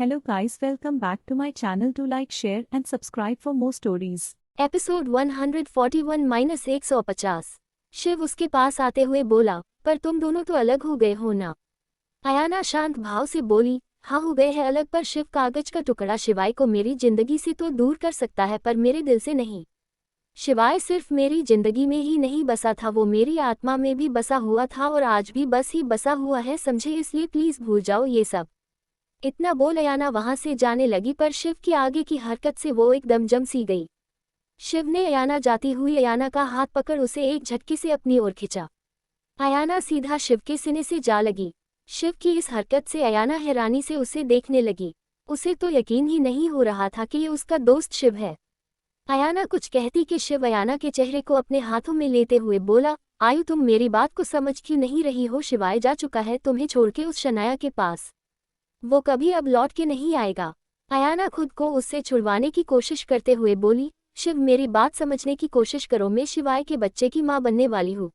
Hello guys, welcome back to my channel. Do like, share and subscribe for more stories. Episode 141-150। Shiv उसके पास आते हुए बोला, पर तुम दोनों तो अलग हो गए हो ना। अयाना शांत भाव से बोली, हाँ हो गए हैं अलग, पर शिव कागज का टुकड़ा शिवाय को मेरी जिंदगी से तो दूर कर सकता है पर मेरे दिल से नहीं। शिवाय सिर्फ मेरी जिंदगी में ही नहीं बसा था, वो मेरी आत्मा में भी बसा हुआ था और आज भी बस ही बसा हुआ है, समझे, इसलिए प्लीज भूल जाओ ये सब। इतना बोल अयाना वहां से जाने लगी, पर शिव की आगे की हरकत से वो एकदम जम सी गई। शिव ने अयाना जाती हुई अयाना का हाथ पकड़ उसे एक झटके से अपनी ओर खिंचा। अयाना सीधा शिव के सीने से जा लगी। शिव की इस हरकत से अयाना हैरानी से उसे देखने लगी। उसे तो यकीन ही नहीं हो रहा था कि ये उसका दोस्त शिव है। अयाना कुछ कहती कि शिव अयाना के चेहरे को अपने हाथों में लेते हुए बोला, आयु तुम मेरी बात को समझ क्यों नहीं रही हो, शिवाय जा चुका है तुम्हें छोड़ के उस शनाया के पास, वो कभी अब लौट के नहीं आएगा। अयाना खुद को उससे छुड़वाने की कोशिश करते हुए बोली, शिव मेरी बात समझने की कोशिश करो, मैं शिवाय के बच्चे की माँ बनने वाली हूँ,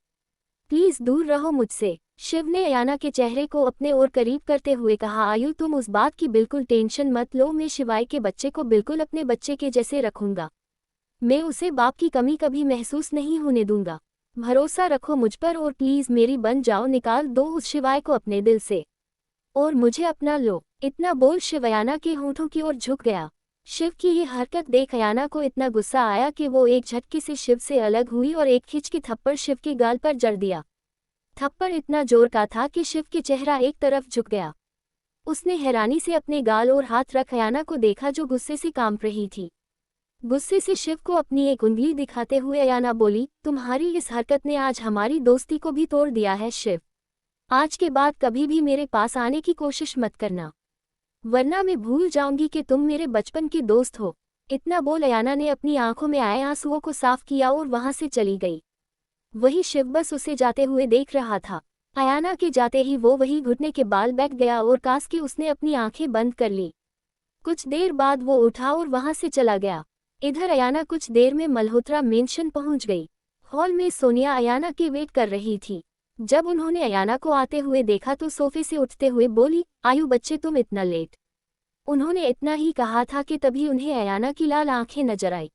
प्लीज दूर रहो मुझसे। शिव ने अयाना के चेहरे को अपने ओर करीब करते हुए कहा, आयु तुम उस बात की बिल्कुल टेंशन मत लो, मैं शिवाय के बच्चे को बिल्कुल अपने बच्चे के जैसे रखूंगा। मैं उसे बाप की कमी कभी महसूस नहीं होने दूंगा। भरोसा रखो मुझ पर और प्लीज मेरी बन जाओ, निकाल दो उस शिवाय को अपने दिल से और मुझे अपना लो। इतना बोल शिव अयाना के होठों की ओर झुक गया। शिव की ये हरकत देख अयाना को इतना गुस्सा आया कि वो एक झटके से शिव से अलग हुई और एक खिंच की थप्पड़ शिव के गाल पर जड़ दिया। थप्पड़ इतना जोर का था कि शिव के चेहरा एक तरफ झुक गया। उसने हैरानी से अपने गाल और हाथ रख अयाना को देखा जो गुस्से से कांप रही थी। गुस्से से शिव को अपनी एक उंगली दिखाते हुए अयाना बोली, तुम्हारी इस हरकत ने आज हमारी दोस्ती को भी तोड़ दिया है शिव, आज के बाद कभी भी मेरे पास आने की कोशिश मत करना, वरना मैं भूल जाऊंगी कि तुम मेरे बचपन के दोस्त हो। इतना बोल अयाना ने अपनी आंखों में आए आंसुओं को साफ किया और वहां से चली गई। वही शिव बस उसे जाते हुए देख रहा था। अयाना के जाते ही वो वही घुटने के बाल बैठ गया और कास के उसने अपनी आंखें बंद कर ली। कुछ देर बाद वो उठा और वहां से चला गया। इधर अयाना कुछ देर में मल्होत्रा मेंशन पहुंच गई। हॉल में सोनिया अयाना की वेट कर रही थी। जब उन्होंने अयाना को आते हुए देखा तो सोफे से उठते हुए बोली, आयु बच्चे तुम इतना लेट। उन्होंने इतना ही कहा था कि तभी उन्हें अयाना की लाल आंखें नजर आई।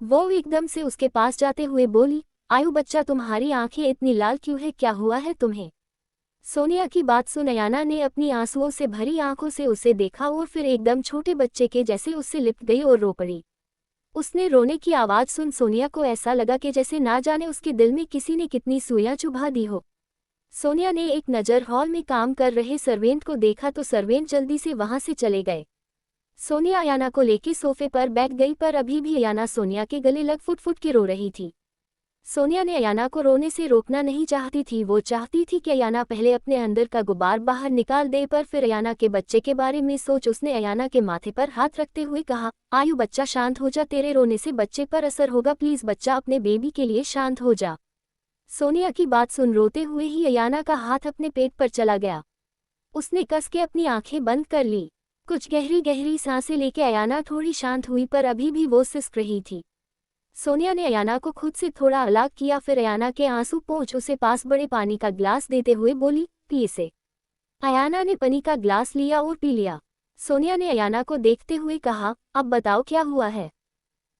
वो एकदम से उसके पास जाते हुए बोली, आयु बच्चा तुम्हारी आंखें इतनी लाल क्यों है, क्या हुआ है तुम्हें। सोनिया की बात सुन अयाना ने अपनी आंसुओं से भरी आंखों से उसे देखा और फिर एकदम छोटे बच्चे के जैसे उससे लिपट गई और रो पड़ी। उसने रोने की आवाज सुन सोनिया को ऐसा लगा कि जैसे ना जाने उसके दिल में किसी ने कितनी सुइयां चुभा दी हो। सोनिया ने एक नज़र हॉल में काम कर रहे सर्वेंट को देखा तो सर्वेंट जल्दी से वहां से चले गए। सोनिया अयाना को लेकर सोफे पर बैठ गई, पर अभी भी अयाना सोनिया के गले लग फुट फुट के रो रही थी। सोनिया ने अयाना को रोने से रोकना नहीं चाहती थी, वो चाहती थी कि अयाना पहले अपने अंदर का गुबार बाहर निकाल दे, पर फिर अयाना के बच्चे के बारे में सोच उसने अयाना के माथे पर हाथ रखते हुए कहा, आयु बच्चा शांत हो जा, तेरे रोने से बच्चे पर असर होगा, प्लीज बच्चा अपने बेबी के लिए शांत हो जा। सोनिया की बात सुन रोते हुए ही अयाना का हाथ अपने पेट पर चला गया। उसने कस के अपनी आंखें बंद कर ली। कुछ गहरी गहरी सांसें लेके अयाना थोड़ी शांत हुई, पर अभी भी वो सिसक रही थी। सोनिया ने अयाना को खुद से थोड़ा अलग किया, फिर अयाना के आंसू पोंछ उसे पास बड़े पानी का ग्लास देते हुए बोली, पी इसे। अयाना ने पानी का ग्लास लिया और पी लिया। सोनिया ने अयाना को देखते हुए कहा, अब बताओ क्या हुआ है।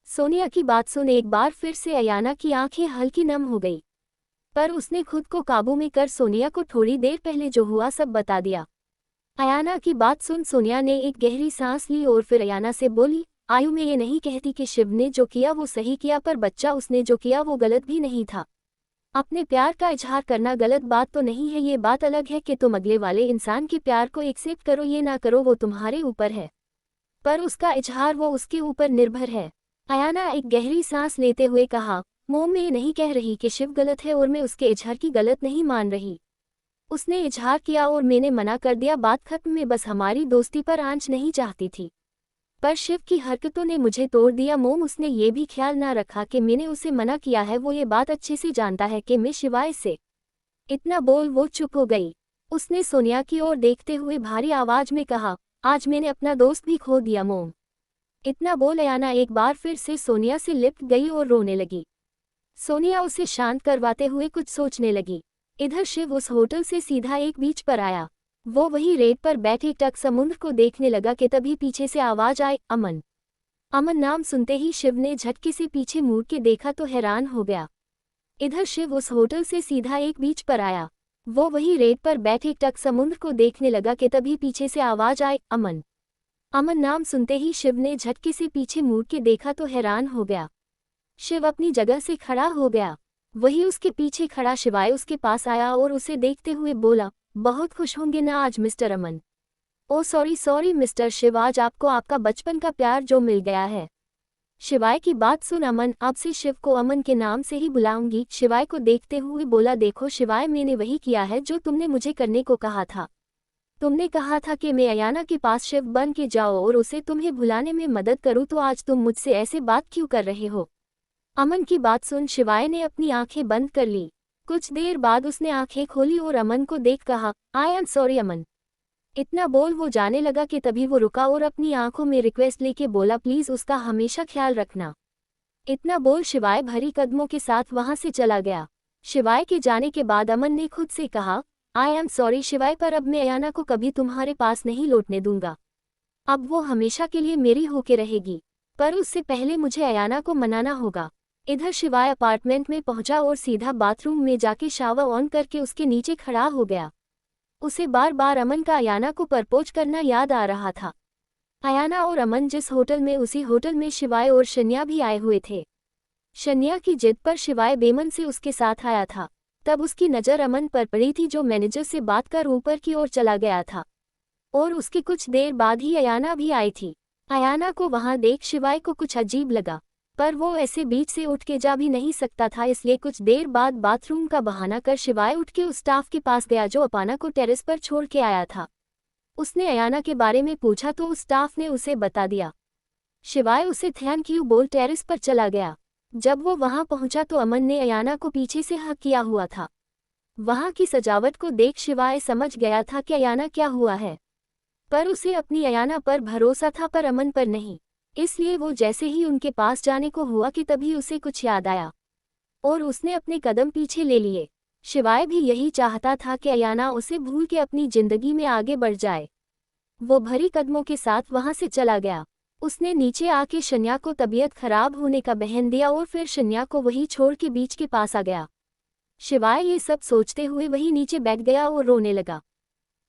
सोनिया की बात सुन एक बार फिर से अयाना की आंखें हल्की नम हो गई, पर उसने खुद को काबू में कर सोनिया को थोड़ी देर पहले जो हुआ सब बता दिया। अयाना की बात सुन सोनिया ने एक गहरी सांस ली और फिर अयाना से बोली, आयु में ये नहीं कहती कि शिव ने जो किया वो सही किया, पर बच्चा उसने जो किया वो गलत भी नहीं था। अपने प्यार का इजहार करना गलत बात तो नहीं है, ये बात अलग है कि तुम अगले वाले इंसान के प्यार को एक्सेप्ट करो ये ना करो, वो तुम्हारे ऊपर है, पर उसका इजहार वो उसके ऊपर निर्भर है। अयाना एक गहरी सांस लेते हुए कहा, मोम मैं ये नहीं कह रही कि शिव गलत है और मैं उसके इजहार की गलत नहीं मान रही। उसने इजहार किया और मैंने मना कर दिया, बात खत्म, में बस हमारी दोस्ती पर आंच नहीं चाहती थी, पर शिव की हरकतों ने मुझे तोड़ दिया। मोम उसने ये भी ख्याल ना रखा कि मैंने उसे मना किया है, वो ये बात अच्छे से जानता है कि मैं शिवाय से। इतना बोल वो चुप हो गई। उसने सोनिया की ओर देखते हुए भारी आवाज में कहा, आज मैंने अपना दोस्त भी खो दिया मोम। इतना बोल अयाना एक बार फिर से सोनिया से लिपट गई और रोने लगी। सोनिया उसे शांत करवाते हुए कुछ सोचने लगी। इधर शिव उस होटल से सीधा एक बीच पर आया। वो वही रेत पर बैठे टक समुद्र को देखने लगा कि तभी पीछे से आवाज आई, अमन। अमन नाम सुनते ही शिव ने झटके से पीछे मुड़ के देखा तो हैरान हो गया। इधर शिव उस होटल से सीधा एक बीच पर आया। वो वही रेत पर बैठे टक समुद्र को देखने लगा कि तभी पीछे से आवाज आई, अमन। अमन नाम सुनते ही शिव ने झटके से पीछे मुड़ के देखा तो हैरान हो गया। शिव अपनी जगह से खड़ा हो गया। वही उसके पीछे खड़ा शिवाय उसके पास आया और उसे देखते हुए बोला, बहुत खुश होंगे ना आज मिस्टर अमन। ओ सॉरी मिस्टर शिव, आज आपको आपका बचपन का प्यार जो मिल गया है। शिवाय की बात सुन अमन अब से शिव को अमन के नाम से ही बुलाऊंगी। शिवाय को देखते हुए बोला, देखो शिवाय, मैंने वही किया है जो तुमने मुझे करने को कहा था। तुमने कहा था कि मैं अयाना के पास शिव बन के जाओ और उसे तुम्हें भुलाने में मदद करूं, तो आज तुम मुझसे ऐसे बात क्यों कर रहे हो। अमन की बात सुन शिवाय ने अपनी आंखें बंद कर ली। कुछ देर बाद उसने आंखें खोली और अमन को देख कहा, आई एम सॉरी अमन। इतना बोल वो जाने लगा कि तभी वो रुका और अपनी आंखों में रिक्वेस्ट लेके बोला, प्लीज उसका हमेशा ख्याल रखना। इतना बोल शिवाय भरी कदमों के साथ वहां से चला गया। शिवाय के जाने के बाद अमन ने खुद से कहा, आई एम सॉरी शिवाय, पर अब मैं अयाना को कभी तुम्हारे पास नहीं लौटने दूंगा। अब वो हमेशा के लिए मेरी होके रहेगी, पर उससे पहले मुझे अयाना को मनाना होगा। इधर शिवाय अपार्टमेंट में पहुंचा और सीधा बाथरूम में जाके शावर ऑन करके उसके नीचे खड़ा हो गया। उसे बार बार अमन का अयाना को प्रपोज करना याद आ रहा था। अयाना और अमन जिस होटल में, उसी होटल में शिवाय और शन्या भी आए हुए थे। शन्या की जिद पर शिवाय बेमन से उसके साथ आया था। तब उसकी नज़र अमन पर पड़ी थी, जो मैनेजर से बात कर ऊपर की ओर चला गया था। और उसके कुछ देर बाद ही अयाना भी आई थी। अयाना को वहां देख शिवाय को कुछ अजीब लगा, पर वो ऐसे बीच से उठ के जा भी नहीं सकता था, इसलिए कुछ देर बाद बाथरूम का बहाना कर शिवाय उठ के उस स्टाफ के पास गया जो अपाना को टेरेस पर छोड़ के आया था। उसने अयाना के बारे में पूछा तो उस स्टाफ ने उसे बता दिया। शिवाय उसे थैंक यू बोल टेरेस पर चला गया। जब वो वहां पहुंचा तो अमन ने अयाना को पीछे से हक किया हुआ था। वहां की सजावट को देख शिवाय समझ गया था कि अयाना क्या हुआ है, पर उसे अपनी अयाना पर भरोसा था, पर अमन पर नहीं। इसलिए वो जैसे ही उनके पास जाने को हुआ कि तभी उसे कुछ याद आया और उसने अपने कदम पीछे ले लिए। शिवाय भी यही चाहता था कि अयाना उसे भूल के अपनी जिंदगी में आगे बढ़ जाए। वो भरी कदमों के साथ वहां से चला गया। उसने नीचे आके शन्या को तबीयत खराब होने का बहन दिया और फिर शन्या को वही छोड़ के बीच के पास आ गया। शिवाय ये सब सोचते हुए वही नीचे बैठ गया और रोने लगा।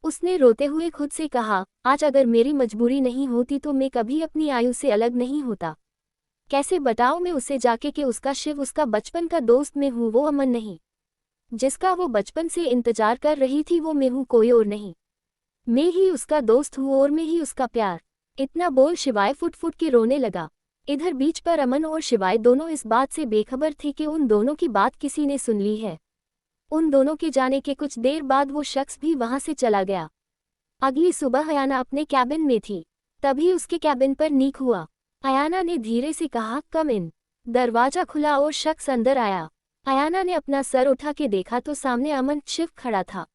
उसने रोते हुए खुद से कहा, आज अगर मेरी मजबूरी नहीं होती तो मैं कभी अपनी आयु से अलग नहीं होता। कैसे बताऊं मैं उसे जाके कि उसका शिव उसका बचपन का दोस्त मैं हूं, वो अमन नहीं। जिसका वो बचपन से इंतजार कर रही थी वो मैं हूं, कोई और नहीं। मैं ही उसका दोस्त हूं और मैं ही उसका प्यार। इतना बोल शिवाय फुट फुट के रोने लगा। इधर बीच पर अमन और शिवाय दोनों इस बात से बेखबर थे कि उन दोनों की बात किसी ने सुन ली है। उन दोनों के जाने के कुछ देर बाद वो शख्स भी वहां से चला गया। अगली सुबह अयाना अपने कैबिन में थी, तभी उसके कैबिन पर नीक हुआ। अयाना ने धीरे से कहा, कम इन। दरवाजा खुला और शख्स अंदर आया। अयाना ने अपना सर उठा के देखा तो सामने अमन शिव खड़ा था।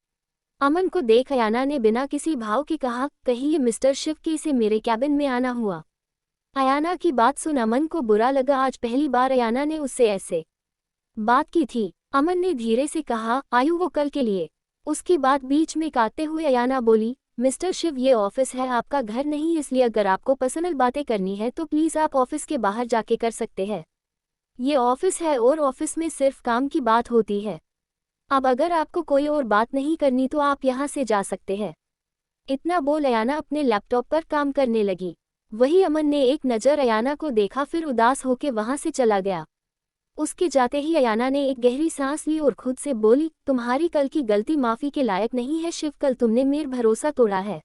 अमन को देख अयाना ने बिना किसी भाव के कहा, कहीं ये मिस्टर शिव के इसे मेरे कैबिन में आना हुआ। अयाना की बात सुन अमन को बुरा लगा, आज पहली बार अयाना ने उससे ऐसे बात की थी। अमन ने धीरे से कहा, आयु वो कल के लिए। उसकी बात बीच में काटते हुए अयाना बोली, मिस्टर शिव ये ऑफिस है, आपका घर नहीं, इसलिए अगर आपको पर्सनल बातें करनी है तो प्लीज आप ऑफिस के बाहर जाके कर सकते हैं। ये ऑफिस है और ऑफिस में सिर्फ काम की बात होती है। अब अगर आपको कोई और बात नहीं करनी तो आप यहाँ से जा सकते हैं। इतना बोल अयाना अपने लैपटॉप पर काम करने लगी। वही अमन ने एक नज़र अयाना को देखा, फिर उदास होकर वहां से चला गया। उसके जाते ही अयाना ने एक गहरी सांस ली और खुद से बोली, तुम्हारी कल की गलती माफी के लायक नहीं है शिव, कल तुमने मेरा भरोसा तोड़ा है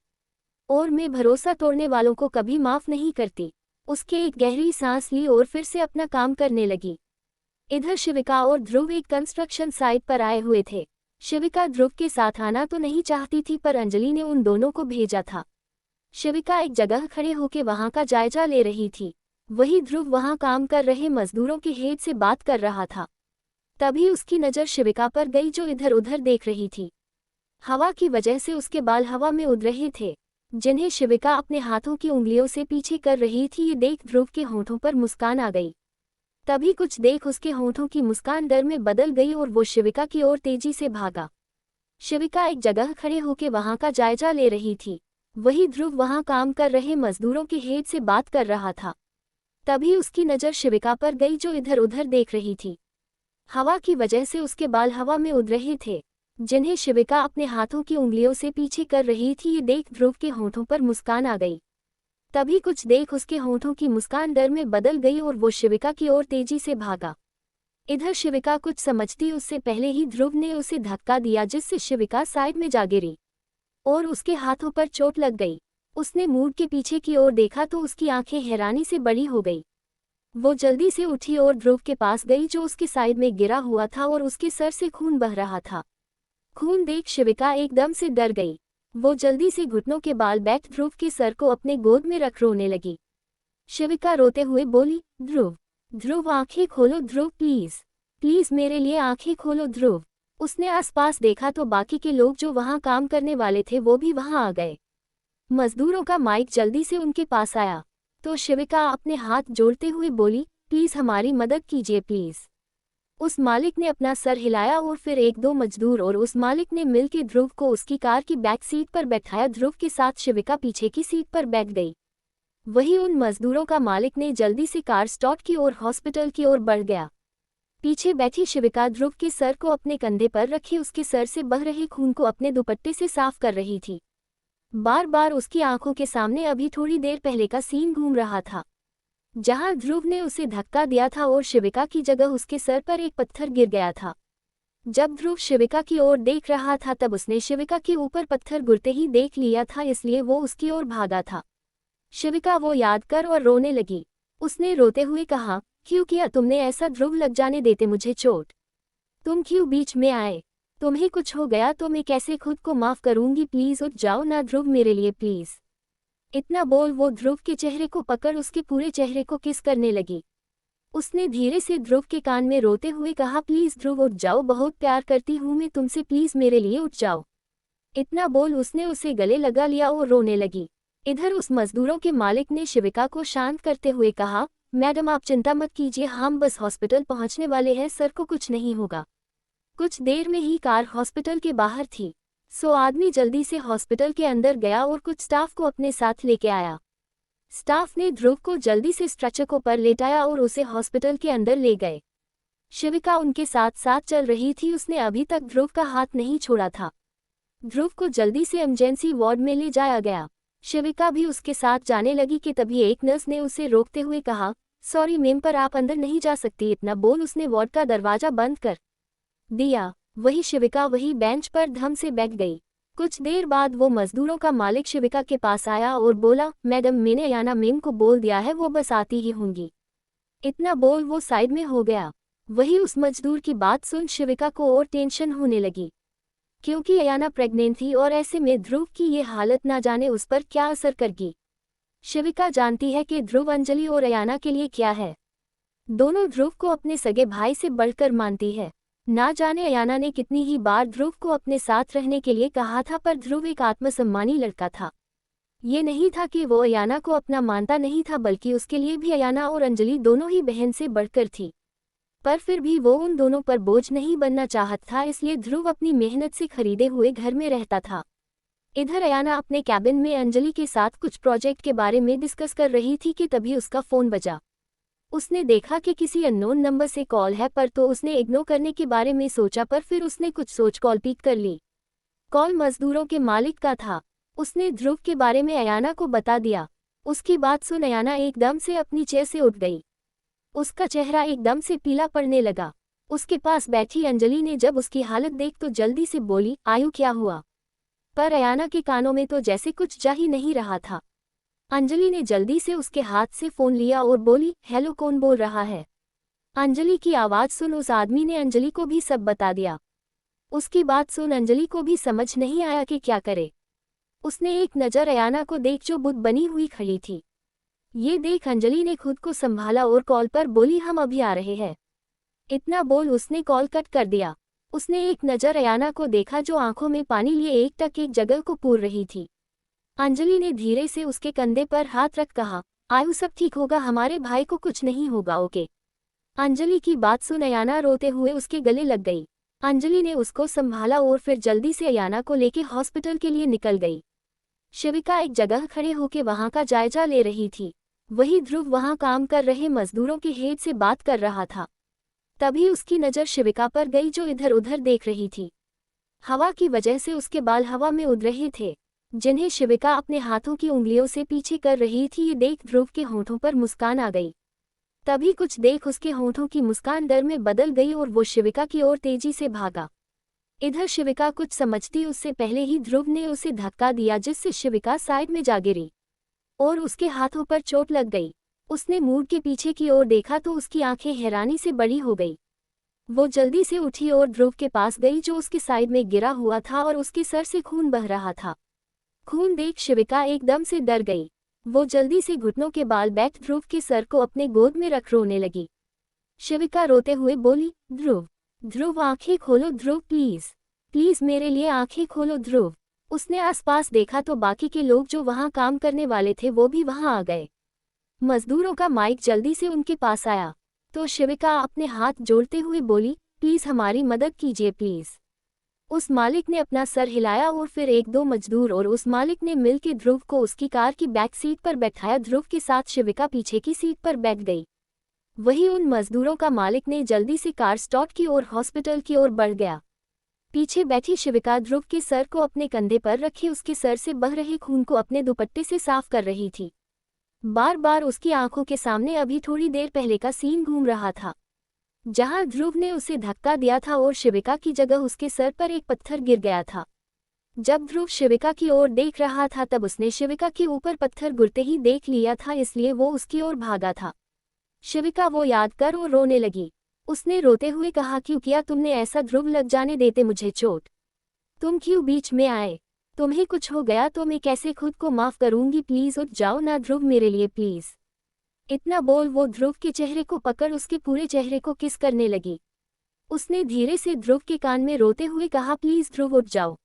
और मैं भरोसा तोड़ने वालों को कभी माफ नहीं करती। उसके एक गहरी सांस ली और फिर से अपना काम करने लगी। इधर शिविका और ध्रुव एक कंस्ट्रक्शन साइट पर आए हुए थे। शिविका ध्रुव के साथ आना तो नहीं चाहती थी, पर अंजलि ने उन दोनों को भेजा था। शिविका एक जगह खड़े होकर वहां का जायजा ले रही थी। वही ध्रुव वहां काम कर रहे मजदूरों के हेड से बात कर रहा था। तभी उसकी नज़र शिविका पर गई जो इधर उधर देख रही थी। हवा की वजह से उसके बाल हवा में उड़ रहे थे, जिन्हें शिविका अपने हाथों की उंगलियों से पीछे कर रही थी। ये देख ध्रुव के होठों पर मुस्कान आ गई। तभी कुछ देख उसके होठों की मुस्कान डर में बदल गई और वो शिविका की ओर तेजी से भागा। शिविका एक जगह खड़े होकर वहां का जायजा ले रही थी। वही ध्रुव वहां काम कर रहे मजदूरों के हेड से बात कर रहा था। तभी उसकी नज़र शिविका पर गई जो इधर उधर देख रही थी। हवा की वजह से उसके बाल हवा में उड़ रहे थे, जिन्हें शिविका अपने हाथों की उंगलियों से पीछे कर रही थी। ये देख ध्रुव के होठों पर मुस्कान आ गई। तभी कुछ देख उसके होठों की मुस्कान डर में बदल गई और वो शिविका की ओर तेजी से भागा। इधर शिविका कुछ समझती उससे पहले ही ध्रुव ने उसे धक्का दिया, जिससे शिविका साइड में जा गिरी और उसके हाथों पर चोट लग गई। उसने मुड़ के पीछे की ओर देखा तो उसकी आंखें हैरानी से बड़ी हो गई। वो जल्दी से उठी और ध्रुव के पास गई जो उसके साइड में गिरा हुआ था और उसके सर से खून बह रहा था। खून देख शिविका एकदम से डर गई। वो जल्दी से घुटनों के बाल बैठ ध्रुव के सर को अपने गोद में रख रोने लगी। शिविका रोते हुए बोली, ध्रुव, ध्रुव आंखें खोलो ध्रुव, प्लीज प्लीज मेरे लिए आंखें खोलो ध्रुव। उसने आसपास देखा तो बाकी के लोग जो वहां काम करने वाले थे वो भी वहां आ गए। मजदूरों का माइक जल्दी से उनके पास आया तो शिविका अपने हाथ जोड़ते हुए बोली, प्लीज हमारी मदद कीजिए प्लीज। उस मालिक ने अपना सर हिलाया और फिर एक दो मजदूर और उस मालिक ने मिलकर ध्रुव को उसकी कार की बैक सीट पर बैठाया। ध्रुव के साथ शिविका पीछे की सीट पर बैठ गई। वही उन मजदूरों का मालिक ने जल्दी से कार स्टार्ट की और हॉस्पिटल की ओर बढ़ गया। पीछे बैठी शिविका ध्रुव के सर को अपने कंधे पर रखे उसके सर से बह रहे खून को अपने दुपट्टे से साफ कर रही थी। बार बार उसकी आंखों के सामने अभी थोड़ी देर पहले का सीन घूम रहा था, जहां ध्रुव ने उसे धक्का दिया था और शिविका की जगह उसके सर पर एक पत्थर गिर गया था। जब ध्रुव शिविका की ओर देख रहा था तब उसने शिविका के ऊपर पत्थर गिरते ही देख लिया था, इसलिए वो उसकी ओर भागा था। शिविका वो याद कर और रोने लगी। उसने रोते हुए कहा, क्यों किया तुमने ऐसा ध्रुव, लग जाने देते मुझे चोट। तुम क्यों बीच में आए? तुम्हें कुछ हो गया तो मैं कैसे खुद को माफ करूंगी, प्लीज उठ जाओ ना ध्रुव मेरे लिए प्लीज। इतना बोल वो ध्रुव के चेहरे को पकड़ उसके पूरे चेहरे को किस करने लगी। उसने धीरे से ध्रुव के कान में रोते हुए कहा, प्लीज ध्रुव उठ जाओ, बहुत प्यार करती हूँ मैं तुमसे, प्लीज मेरे लिए उठ जाओ। इतना बोल उसने उसे गले लगा लिया और रोने लगी। इधर उस मजदूरों के मालिक ने शिविका को शांत करते हुए कहा, मैडम आप चिंता मत कीजिए, हम बस हॉस्पिटल पहुंचने वाले हैं, सर को कुछ नहीं होगा। कुछ देर में ही कार हॉस्पिटल के बाहर थी। सो आदमी जल्दी से हॉस्पिटल के अंदर गया और कुछ स्टाफ को अपने साथ लेके आया। स्टाफ ने ध्रुव को जल्दी से स्ट्रेचर पर लेटाया और उसे हॉस्पिटल के अंदर ले गए। शिविका उनके साथ साथ चल रही थी, उसने अभी तक ध्रुव का हाथ नहीं छोड़ा था। ध्रुव को जल्दी से इमरजेंसी वार्ड में ले जाया गया। शिविका भी उसके साथ जाने लगी कि तभी एक नर्स ने उसे रोकते हुए कहा, सॉरी मैम पर आप अंदर नहीं जा सकती। इतना बोल उसने वार्ड का दरवाजा बंद कर दिया। वही शिविका वही बेंच पर धम से बैठ गई। कुछ देर बाद वो मजदूरों का मालिक शिविका के पास आया और बोला, मैडम मैंने अयाना मैम को बोल दिया है, वो बस आती ही होंगी। इतना बोल वो साइड में हो गया। वही उस मजदूर की बात सुन शिविका को और टेंशन होने लगी, क्योंकि अयाना प्रेग्नेंट थी और ऐसे में ध्रुव की ये हालत ना जाने उस पर क्या असर करेगी। शिविका जानती है कि ध्रुव अंजलि और अयाना के लिए क्या है। दोनों ध्रुव को अपने सगे भाई से बढ़कर मानती है। ना जाने अयाना ने कितनी ही बार ध्रुव को अपने साथ रहने के लिए कहा था, पर ध्रुव एक आत्मसम्मानी लड़का था। ये नहीं था कि वो अयाना को अपना मानता नहीं था, बल्कि उसके लिए भी अयाना और अंजलि दोनों ही बहन से बढ़कर थी। पर फिर भी वो उन दोनों पर बोझ नहीं बनना चाहता था, इसलिए ध्रुव अपनी मेहनत से खरीदे हुए घर में रहता था। इधर अयाना अपने कैबिन में अंजलि के साथ कुछ प्रोजेक्ट के बारे में डिस्कस कर रही थी कि तभी उसका फोन बजा। उसने देखा कि किसी अननोन नंबर से कॉल है, पर तो उसने इग्नोर करने के बारे में सोचा, पर फिर उसने कुछ सोच कॉल पिक कर ली। कॉल मजदूरों के मालिक का था। उसने ध्रुव के बारे में अयाना को बता दिया। उसकी बात सुन अयाना एकदम से अपनी चेयर से उठ गई। उसका चेहरा एकदम से पीला पड़ने लगा। उसके पास बैठी अंजलि ने जब उसकी हालत देख तो जल्दी से बोली, आयु क्या हुआ? पर अयाना के कानों में तो जैसे कुछ जा ही नहीं रहा था। अंजलि ने जल्दी से उसके हाथ से फोन लिया और बोली, हेलो कौन बोल रहा है? अंजलि की आवाज़ सुन उस आदमी ने अंजलि को भी सब बता दिया। उसकी बात सुन अंजलि को भी समझ नहीं आया कि क्या करे। उसने एक नज़र अयाना को देख जो बुत बनी हुई खड़ी थी। ये देख अंजलि ने खुद को संभाला और कॉल पर बोली, हम अभी आ रहे हैं। इतना बोल उसने कॉल कट कर दिया। उसने एक नज़र अयाना को देखा जो आंखों में पानी लिए एक टक एक जगह को पूर रही थी। अंजलि ने धीरे से उसके कंधे पर हाथ रख कहा, आयु सब ठीक होगा, हमारे भाई को कुछ नहीं होगा, ओके। अंजलि की बात सुन अयाना रोते हुए उसके गले लग गई। अंजलि ने उसको संभाला और फिर जल्दी से अयाना को लेके हॉस्पिटल के लिए निकल गई। शिविका एक जगह खड़े होकर वहां का जायजा ले रही थी। वही ध्रुव वहां काम कर रहे मजदूरों के हेड से बात कर रहा था। तभी उसकी नज़र शिविका पर गई जो इधर उधर देख रही थी। हवा की वजह से उसके बाल हवा में उड़ रहे थे, जिन्हें शिविका अपने हाथों की उंगलियों से पीछे कर रही थी। ये देख ध्रुव के होठों पर मुस्कान आ गई। तभी कुछ देख उसके होठों की मुस्कान डर में बदल गई और वो शिविका की ओर तेजी से भागा। इधर शिविका कुछ समझती उससे पहले ही ध्रुव ने उसे धक्का दिया, जिससे शिविका साइड में जा गिरी और उसके हाथों पर चोट लग गई। उसने मुड़ के पीछे की ओर देखा तो उसकी आंखें हैरानी से बड़ी हो गई। वो जल्दी से उठी और ध्रुव के पास गई जो उसके साइड में गिरा हुआ था और उसके सर से खून बह रहा था। खून देख शिविका एकदम से डर गई। वो जल्दी से घुटनों के बाल बैठ ध्रुव के सर को अपने गोद में रख रोने लगी। शिविका रोते हुए बोली, ध्रुव, ध्रुव आंखें खोलो ध्रुव, प्लीज प्लीज मेरे लिए आंखें खोलो ध्रुव। उसने आसपास देखा तो बाकी के लोग जो वहां काम करने वाले थे वो भी वहां आ गए। मजदूरों का माइक जल्दी से उनके पास आया तो शिविका अपने हाथ जोड़ते हुए बोली, प्लीज हमारी मदद कीजिए प्लीज। उस मालिक ने अपना सर हिलाया और फिर एक दो मजदूर और उस मालिक ने मिलकर ध्रुव को उसकी कार की बैक सीट पर बैठाया। ध्रुव के साथ शिविका पीछे की सीट पर बैठ गई। वही उन मजदूरों का मालिक ने जल्दी से कार स्टार्ट की और हॉस्पिटल की ओर बढ़ गया। पीछे बैठी शिविका ध्रुव के सर को अपने कंधे पर रखे उसके सर से बह रहे खून को अपने दुपट्टे से साफ कर रही थी। बार बार उसकी आंखों के सामने अभी थोड़ी देर पहले का सीन घूम रहा था, जहां ध्रुव ने उसे धक्का दिया था और शिविका की जगह उसके सर पर एक पत्थर गिर गया था। जब ध्रुव शिविका की ओर देख रहा था तब उसने शिविका के ऊपर पत्थर गिरते ही देख लिया था, इसलिए वो उसकी ओर भागा था। शिविका वो याद कर और रोने लगी। उसने रोते हुए कहा, क्यों किया तुमने ऐसा ध्रुव, लग जाने देते मुझे चोट। तुम क्यों बीच में आए? तुम्हें कुछ हो गया तो मैं कैसे खुद को माफ करूंगी, प्लीज उठ जाओ ना ध्रुव मेरे लिए प्लीज। इतना बोल वो ध्रुव के चेहरे को पकड़ उसके पूरे चेहरे को किस करने लगी। उसने धीरे से ध्रुव के कान में रोते हुए कहा, प्लीज ध्रुव उठ जाओ,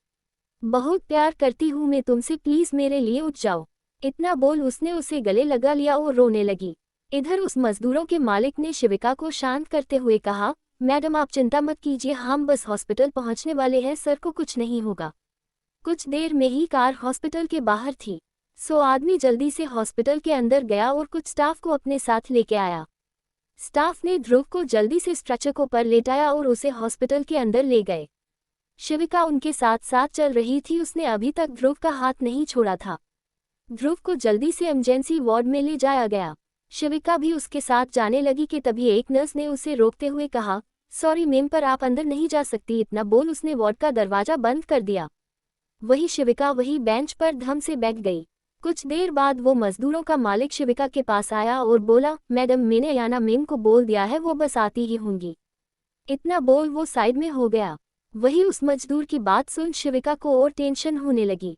बहुत प्यार करती हूँ मैं तुमसे, प्लीज मेरे लिए उठ जाओ। इतना बोल उसने उसे गले लगा लिया और रोने लगी। इधर उस मजदूरों के मालिक ने शिविका को शांत करते हुए कहा, मैडम आप चिंता मत कीजिए, हम बस हॉस्पिटल पहुंचने वाले हैं, सर को कुछ नहीं होगा। कुछ देर में ही कार हॉस्पिटल के बाहर थी। सो आदमी जल्दी से हॉस्पिटल के अंदर गया और कुछ स्टाफ को अपने साथ लेके आया। स्टाफ ने ध्रुव को जल्दी से स्ट्रेचर पर लेटाया और उसे हॉस्पिटल के अंदर ले गए। शिविका उनके साथ साथ चल रही थी, उसने अभी तक ध्रुव का हाथ नहीं छोड़ा था। ध्रुव को जल्दी से इमरजेंसी वार्ड में ले जाया गया। शिविका भी उसके साथ जाने लगी कि तभी एक नर्स ने उसे रोकते हुए कहा, सॉरी मैम पर आप अंदर नहीं जा सकती। इतना बोल उसने वार्ड का दरवाजा बंद कर दिया। वही शिविका वही बेंच पर धम से बैठ गई। कुछ देर बाद वो मजदूरों का मालिक शिविका के पास आया और बोला, मैडम मैंने अयाना मैम को बोल दिया है, वो बस आती ही होंगी। इतना बोल वो साइड में हो गया। वही उस मजदूर की बात सुन शिविका को और टेंशन होने लगी,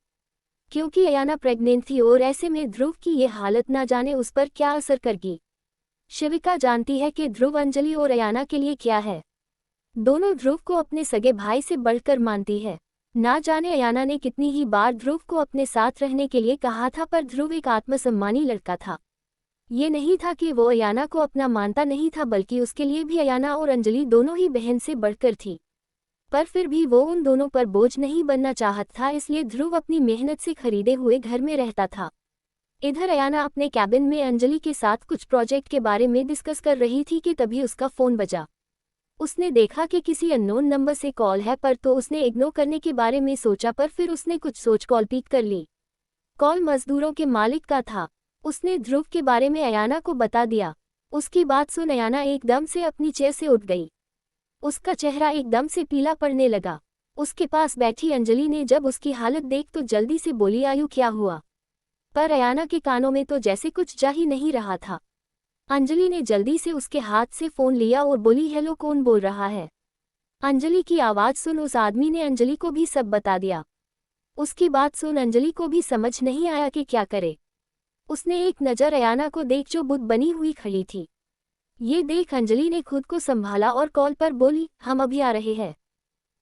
क्योंकि अयाना प्रेग्नेंट थी और ऐसे में ध्रुव की ये हालत ना जाने उस पर क्या असर करगी। शिविका जानती है कि ध्रुव अंजलि और अयाना के लिए क्या है। दोनों ध्रुव को अपने सगे भाई से बढ़कर मानती है। ना जाने अयाना ने कितनी ही बार ध्रुव को अपने साथ रहने के लिए कहा था, पर ध्रुव एक आत्मसम्मानी लड़का था। ये नहीं था कि वो अयाना को अपना मानता नहीं था, बल्कि उसके लिए भी अयाना और अंजलि दोनों ही बहन से बढ़कर थी। पर फिर भी वो उन दोनों पर बोझ नहीं बनना चाहता था, इसलिए ध्रुव अपनी मेहनत से खरीदे हुए घर में रहता था। इधर अयाना अपने कैबिन में अंजलि के साथ कुछ प्रोजेक्ट के बारे में डिस्कस कर रही थी कि तभी उसका फोन बजा। उसने देखा कि किसी अननोन नंबर से कॉल है, पर तो उसने इग्नोर करने के बारे में सोचा, पर फिर उसने कुछ सोच कॉल पिक कर ली। कॉल मजदूरों के मालिक का था। उसने ध्रुव के बारे में अयाना को बता दिया। उसकी बात सुन अयाना एकदम से अपनी चेयर से उठ गई। उसका चेहरा एकदम से पीला पड़ने लगा। उसके पास बैठी अंजलि ने जब उसकी हालत देख तो जल्दी से बोली, आयु क्या हुआ? पर अयाना के कानों में तो जैसे कुछ जा ही नहीं रहा था। अंजलि ने जल्दी से उसके हाथ से फोन लिया और बोली, हेलो कौन बोल रहा है? अंजलि की आवाज़ सुन उस आदमी ने अंजलि को भी सब बता दिया। उसकी बात सुन अंजलि को भी समझ नहीं आया कि क्या करे। उसने एक नज़र अयाना को देख जो बुत बनी हुई खड़ी थी। ये देख अंजलि ने खुद को संभाला और कॉल पर बोली, हम अभी आ रहे हैं।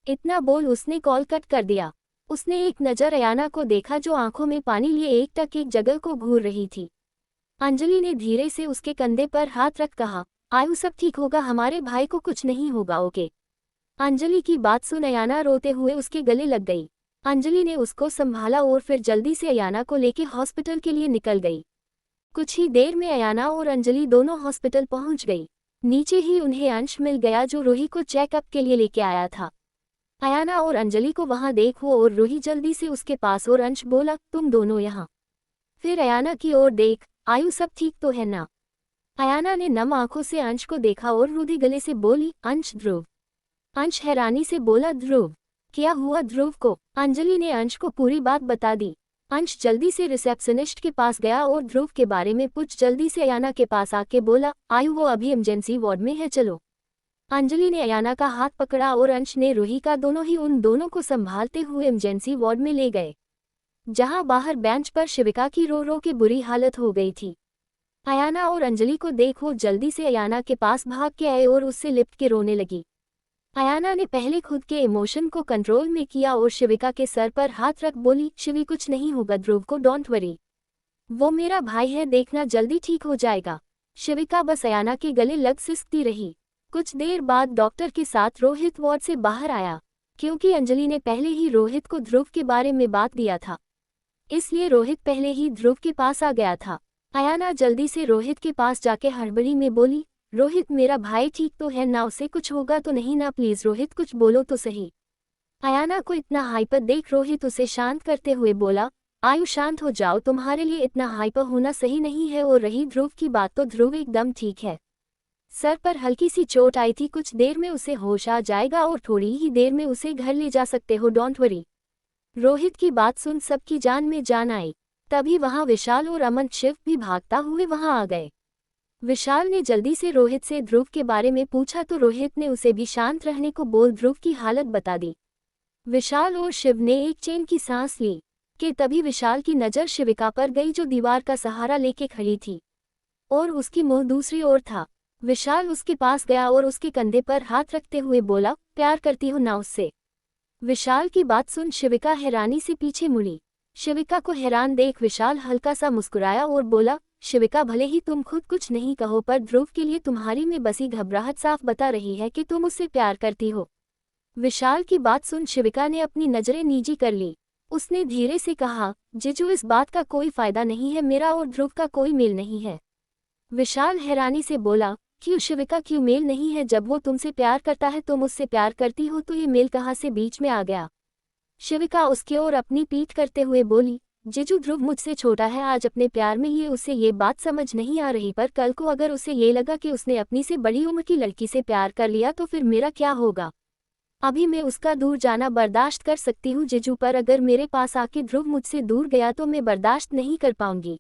इतना बोल उसने कॉल कट कर दिया। उसने एक नज़र अयाना को देखा जो आंखों में पानी लिए एकटक एक जगह को घूर रही थी। अंजलि ने धीरे से उसके कंधे पर हाथ रख कहा, आयु सब ठीक होगा, हमारे भाई को कुछ नहीं होगा, ओके? अंजलि की बात सुन अयाना रोते हुए उसके गले लग गई। अंजलि ने उसको संभाला और फिर जल्दी से अयाना को लेके हॉस्पिटल के लिए निकल गई। कुछ ही देर में अयाना और अंजलि दोनों हॉस्पिटल पहुंच गई। नीचे ही उन्हें अंश मिल गया जो रूही को चेकअप के लिए लेके आया था। अयाना और अंजलि को वहां देखो और रूही जल्दी से उसके पास और अंश बोला, तुम दोनों यहाँ। फिर अयाना की ओर देख, आयु सब ठीक तो है ना? अयाना ने नम आंखों से अंश को देखा और रूधी गले से बोली, अंश ध्रुव। अंश हैरानी से बोला, ध्रुव? क्या हुआ ध्रुव को? अंजलि ने अंश को पूरी बात बता दी। अंश जल्दी से रिसेप्शनिस्ट के पास गया और ध्रुव के बारे में पूछ जल्दी से अयाना के पास आके बोला, आयु वो अभी इमरजेंसी वार्ड में है, चलो। अंजलि ने अयाना का हाथ पकड़ा और अंश ने रूही का, दोनों ही उन दोनों को संभालते हुए इमरजेंसी वार्ड में ले गए, जहां बाहर बेंच पर शिविका की रो रो के बुरी हालत हो गई थी। अयाना और अंजलि को देखो जल्दी से अयाना के पास भाग के आए और उससे लिपट के रोने लगी। अयाना ने पहले खुद के इमोशन को कंट्रोल में किया और शिविका के सर पर हाथ रख बोली, शिवी कुछ नहीं होगा ध्रुव को, डोंट वरी, वो मेरा भाई है, देखना जल्दी ठीक हो जाएगा। शिविका बस अयाना के गले लग सिसकती रही। कुछ देर बाद डॉक्टर के साथ रोहित वार्ड से बाहर आया। क्योंकि अंजलि ने पहले ही रोहित को ध्रुव के बारे में बात दिया था, इसलिए रोहित पहले ही ध्रुव के पास आ गया था। अयाना जल्दी से रोहित के पास जाके हड़बड़ी में बोली, रोहित मेरा भाई ठीक तो है ना, उसे कुछ होगा तो नहीं ना, प्लीज रोहित कुछ बोलो तो सही। अयाना को इतना हाइपर देख रोहित उसे शांत करते हुए बोला, आयु शांत हो जाओ, तुम्हारे लिए इतना हाइपर होना सही नहीं है, और रही ध्रुव की बात तो ध्रुव एकदम ठीक है, सर पर हल्की सी चोट आई थी, कुछ देर में उसे होश आ जाएगा और थोड़ी ही देर में उसे घर ले जा सकते हो, डोंट वरी। रोहित की बात सुन सबकी जान में जान आई। तभी वहां विशाल और अमन शिव भी भागता हुए वहां आ गए। विशाल ने जल्दी से रोहित से ध्रुव के बारे में पूछा तो रोहित ने उसे भी शांत रहने को बोल ध्रुव की हालत बता दी। विशाल और शिव ने एक चैन की सांस ली कि तभी विशाल की नज़र शिविका पर गई जो दीवार का सहारा लेके खड़ी थी और उसकी मुंह दूसरी ओर था। विशाल उसके पास गया और उसके कंधे पर हाथ रखते हुए बोला, प्यार करती हो ना उससे? विशाल की बात सुन शिविका हैरानी से पीछे मुड़ी। शिविका को हैरान देख विशाल हल्का सा मुस्कुराया और बोला, शिविका भले ही तुम खुद कुछ नहीं कहो पर ध्रुव के लिए तुम्हारी में बसी घबराहट साफ बता रही है कि तुम उससे प्यार करती हो। विशाल की बात सुन शिविका ने अपनी नजरें नीची कर ली। उसने धीरे से कहा, जीजू इस बात का कोई फायदा नहीं है, मेरा और ध्रुव का कोई मेल नहीं है। विशाल हैरानी से बोला, क्यों शिविका, क्यों मेल नहीं है? जब वो तुमसे प्यार करता है तुम उससे प्यार करती हो, तो ये मेल कहाँ से बीच में आ गया? शिविका उसकी ओर अपनी पीठ करते हुए बोली, जीजू ध्रुव मुझसे छोटा है, आज अपने प्यार में ये उसे ये बात समझ नहीं आ रही, पर कल को अगर उसे ये लगा कि उसने अपनी से बड़ी उम्र की लड़की से प्यार कर लिया तो फिर मेरा क्या होगा? अभी मैं उसका दूर जाना बर्दाश्त कर सकती हूँ जीजू, पर अगर मेरे पास आके ध्रुव मुझसे दूर गया तो मैं बर्दाश्त नहीं कर पाऊंगी।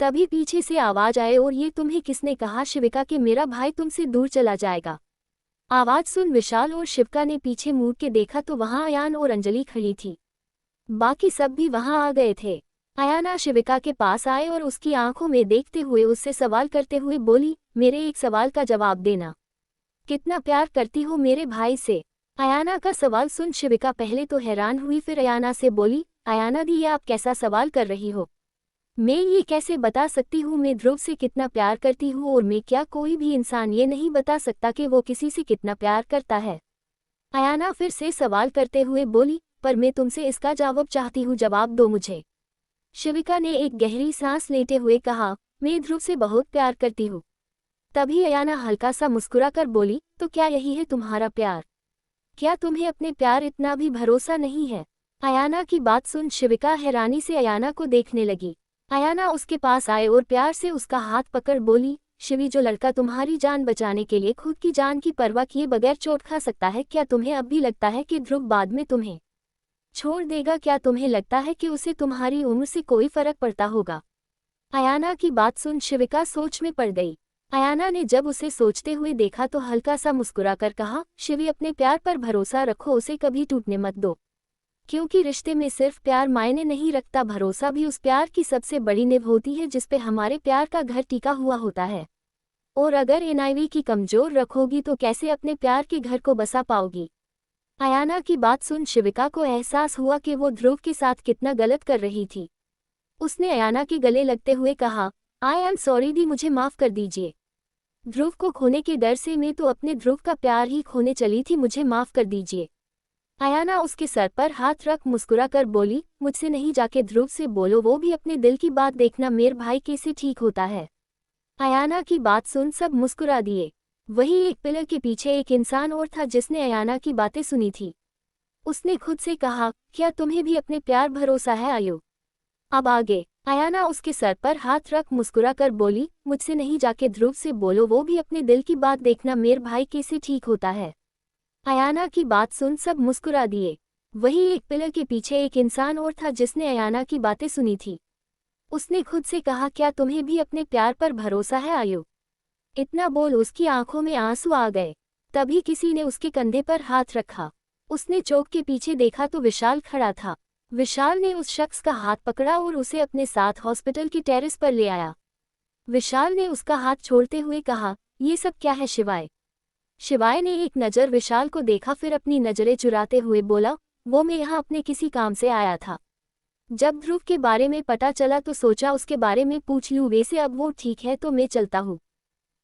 तभी पीछे से आवाज आए, और ये तुम्हें किसने कहा शिविका कि मेरा भाई तुमसे दूर चला जाएगा? आवाज सुन विशाल और शिविका ने पीछे मुड़ के देखा तो वहां अयान और अंजलि खड़ी थी। बाकी सब भी वहां आ गए थे। अयाना शिविका के पास आए और उसकी आंखों में देखते हुए उससे सवाल करते हुए बोली, मेरे एक सवाल का जवाब देना, कितना प्यार करती हो मेरे भाई से? अयाना का सवाल सुन शिविका पहले तो हैरान हुई, फिर अयाना से बोली, अयाना दी, ये आप कैसा सवाल कर रही हो? मैं ये कैसे बता सकती हूँ मैं ध्रुव से कितना प्यार करती हूँ, और मैं क्या कोई भी इंसान ये नहीं बता सकता कि वो किसी से कितना प्यार करता है? अयाना फिर से सवाल करते हुए बोली, पर मैं तुमसे इसका जवाब चाहती हूँ, जवाब दो मुझे। शिविका ने एक गहरी सांस लेते हुए कहा, मैं ध्रुव से बहुत प्यार करती हूँ। तभी अयाना हल्का सा मुस्कुराकर बोली, तो क्या यही है तुम्हारा प्यार? क्या तुम्हें अपने प्यार इतना भी भरोसा नहीं है? अयाना की बात सुन शिविका हैरानी से अयाना को देखने लगी। अयाना उसके पास आए और प्यार से उसका हाथ पकड़ बोली, शिवी, जो लड़का तुम्हारी जान बचाने के लिए खुद की जान की परवाह किए बगैर चोट खा सकता है, क्या तुम्हें अब भी लगता है कि ध्रुव बाद में तुम्हें छोड़ देगा? क्या तुम्हें लगता है कि उसे तुम्हारी उम्र से कोई फर्क पड़ता होगा? अयाना की बात सुन शिविका सोच में पड़ गई। अयाना ने जब उसे सोचते हुए देखा तो हल्का सा मुस्कुराकर कहा, शिवी, अपने प्यार पर भरोसा रखो, उसे कभी टूटने मत दो, क्योंकि रिश्ते में सिर्फ प्यार मायने नहीं रखता, भरोसा भी उस प्यार की सबसे बड़ी नींव होती है जिस पे हमारे प्यार का घर टिका हुआ होता है। और अगर एनआईवी की कमजोर रखोगी तो कैसे अपने प्यार के घर को बसा पाओगी? अयाना की बात सुन शिविका को एहसास हुआ कि वो ध्रुव के साथ कितना गलत कर रही थी। उसने अयाना के गले लगते हुए कहा, आई एम सॉरी दी, मुझे माफ कर दीजिए। ध्रुव को खोने के डर से मैं तो अपने ध्रुव का प्यार ही खोने चली थी, मुझे माफ कर दीजिए। अयाना उसके सर पर हाथ रख मुस्कुरा कर बोली, मुझसे नहीं जाके ध्रुव से बोलो, वो भी अपने दिल की बात, देखना मेरे भाई कैसे ठीक होता है। अयाना की बात सुन सब मुस्कुरा दिए। वही एक पिलर के पीछे एक इंसान और था जिसने अयाना की बातें सुनी थी। उसने खुद से कहा, क्या तुम्हें भी अपने प्यार भरोसा है आयु? अब आगे। अयाना उसके सर पर हाथ रख मुस्कुरा कर बोली, मुझसे नहीं जाके ध्रुव से बोलो, वो भी अपने दिल की बात, देखना मेरे भाई कैसे ठीक होता है। अयाना की बात सुन सब मुस्कुरा दिए। वही एक पिलर के पीछे एक इंसान और था जिसने अयाना की बातें सुनी थी। उसने खुद से कहा, क्या तुम्हें भी अपने प्यार पर भरोसा है आयु? इतना बोल उसकी आंखों में आंसू आ गए। तभी किसी ने उसके कंधे पर हाथ रखा। उसने चौक के पीछे देखा तो विशाल खड़ा था। विशाल ने उस शख्स का हाथ पकड़ा और उसे अपने साथ हॉस्पिटल की टेरेस पर ले आया। विशाल ने उसका हाथ छोड़ते हुए कहा, ये सब क्या है शिवाय? शिवाय ने एक नज़र विशाल को देखा, फिर अपनी नज़रें चुराते हुए बोला, वो मैं यहाँ अपने किसी काम से आया था। जब ध्रुव के बारे में पता चला तो सोचा उसके बारे में पूछ लूँ, वैसे अब वो ठीक है तो मैं चलता हूँ।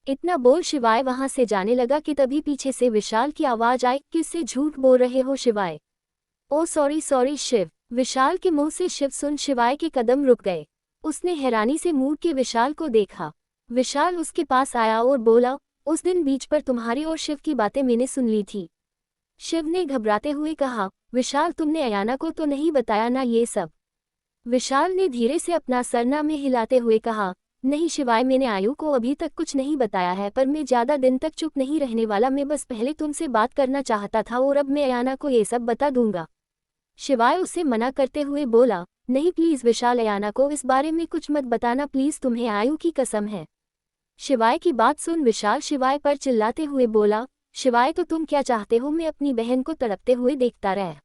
इतना बोल शिवाय वहां से जाने लगा कि तभी पीछे से विशाल की आवाज आई, किससे झूठ बोल रहे हो शिवाय? ओ सॉरी सॉरी शिव। विशाल के मुंह से शिव सुन शिवाय के कदम रुक गए। उसने हैरानी से मुड़ के विशाल को देखा। विशाल उसके पास आया और बोला, उस दिन बीच पर तुम्हारी और शिव की बातें मैंने सुन ली थी। शिव ने घबराते हुए कहा, विशाल तुमने अयाना को तो नहीं बताया ना ये सब? विशाल ने धीरे से अपना सरना में हिलाते हुए कहा, नहीं शिवाय, मैंने आयु को अभी तक कुछ नहीं बताया है, पर मैं ज़्यादा दिन तक चुप नहीं रहने वाला, मैं बस पहले तुमसे बात करना चाहता था और अब मैं अयाना को ये सब बता दूंगा। शिवाय उसे मना करते हुए बोला, नहीं प्लीज़ विशाल, अयाना को इस बारे में कुछ मत बताना प्लीज़, तुम्हें आयु की कसम है। शिवाय की बात सुन विशाल शिवाय पर चिल्लाते हुए बोला, शिवाय तो तुम क्या चाहते हो, मैं अपनी बहन को तड़पते हुए देखता रह?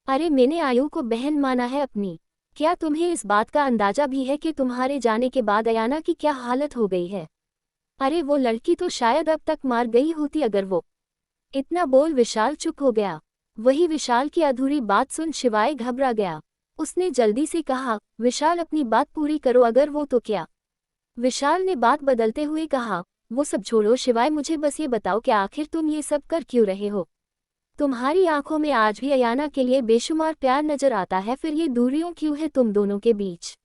अरे मैंने आयु को बहन माना है अपनी। क्या तुम्हें इस बात का अंदाजा भी है कि तुम्हारे जाने के बाद अयाना की क्या हालत हो गई है? अरे वो लड़की तो शायद अब तक मार गई होती अगर वो। इतना बोल विशाल चुप हो गया। वही विशाल की अधूरी बात सुन शिवाय घबरा गया। उसने जल्दी से कहा, विशाल अपनी बात पूरी करो, अगर वो तो क्या? विशाल ने बात बदलते हुए कहा, वो सब छोड़ो शिवाय, मुझे बस ये बताओ कि आखिर तुम ये सब कर क्यों रहे हो? तुम्हारी आंखों में आज भी अयाना के लिए बेशुमार प्यार नजर आता है, फिर ये दूरियों क्यों है तुम दोनों के बीच?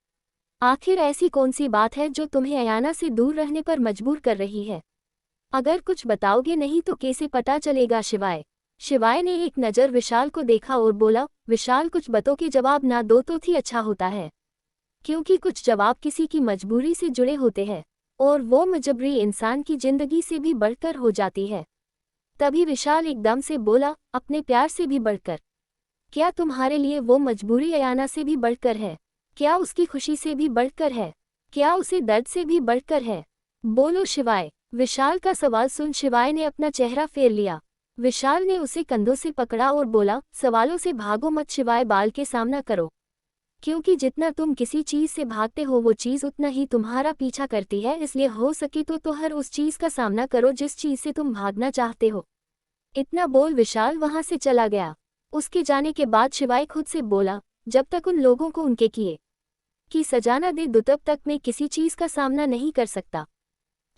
आखिर ऐसी कौन सी बात है जो तुम्हें अयाना से दूर रहने पर मजबूर कर रही है? अगर कुछ बताओगे नहीं तो कैसे पता चलेगा शिवाय? शिवाय ने एक नज़र विशाल को देखा और बोला, विशाल कुछ बातों के जवाब ना दो तो ही अच्छा होता है, क्योंकि कुछ जवाब किसी की मजबूरी से जुड़े होते हैं और वो मजबूरी इंसान की जिंदगी से भी बढ़कर हो जाती है। तभी विशाल एकदम से बोला, अपने प्यार से भी बढ़कर? क्या तुम्हारे लिए वो मजबूरी अयाना से भी बढ़कर है? क्या उसकी खुशी से भी बढ़कर है? क्या उसे दर्द से भी बढ़कर है? बोलो शिवाय। विशाल का सवाल सुन शिवाय ने अपना चेहरा फेर लिया। विशाल ने उसे कंधों से पकड़ा और बोला, सवालों से भागो मत शिवाय, बाल के सामना करो, क्योंकि जितना तुम किसी चीज से भागते हो वो चीज उतना ही तुम्हारा पीछा करती है, इसलिए हो सके तो हर उस चीज का सामना करो जिस चीज से तुम भागना चाहते हो। इतना बोल विशाल वहां से चला गया। उसके जाने के बाद शिवाय खुद से बोला, जब तक उन लोगों को उनके किए कि सजा न दे दो तब तक मैं किसी चीज का सामना नहीं कर सकता।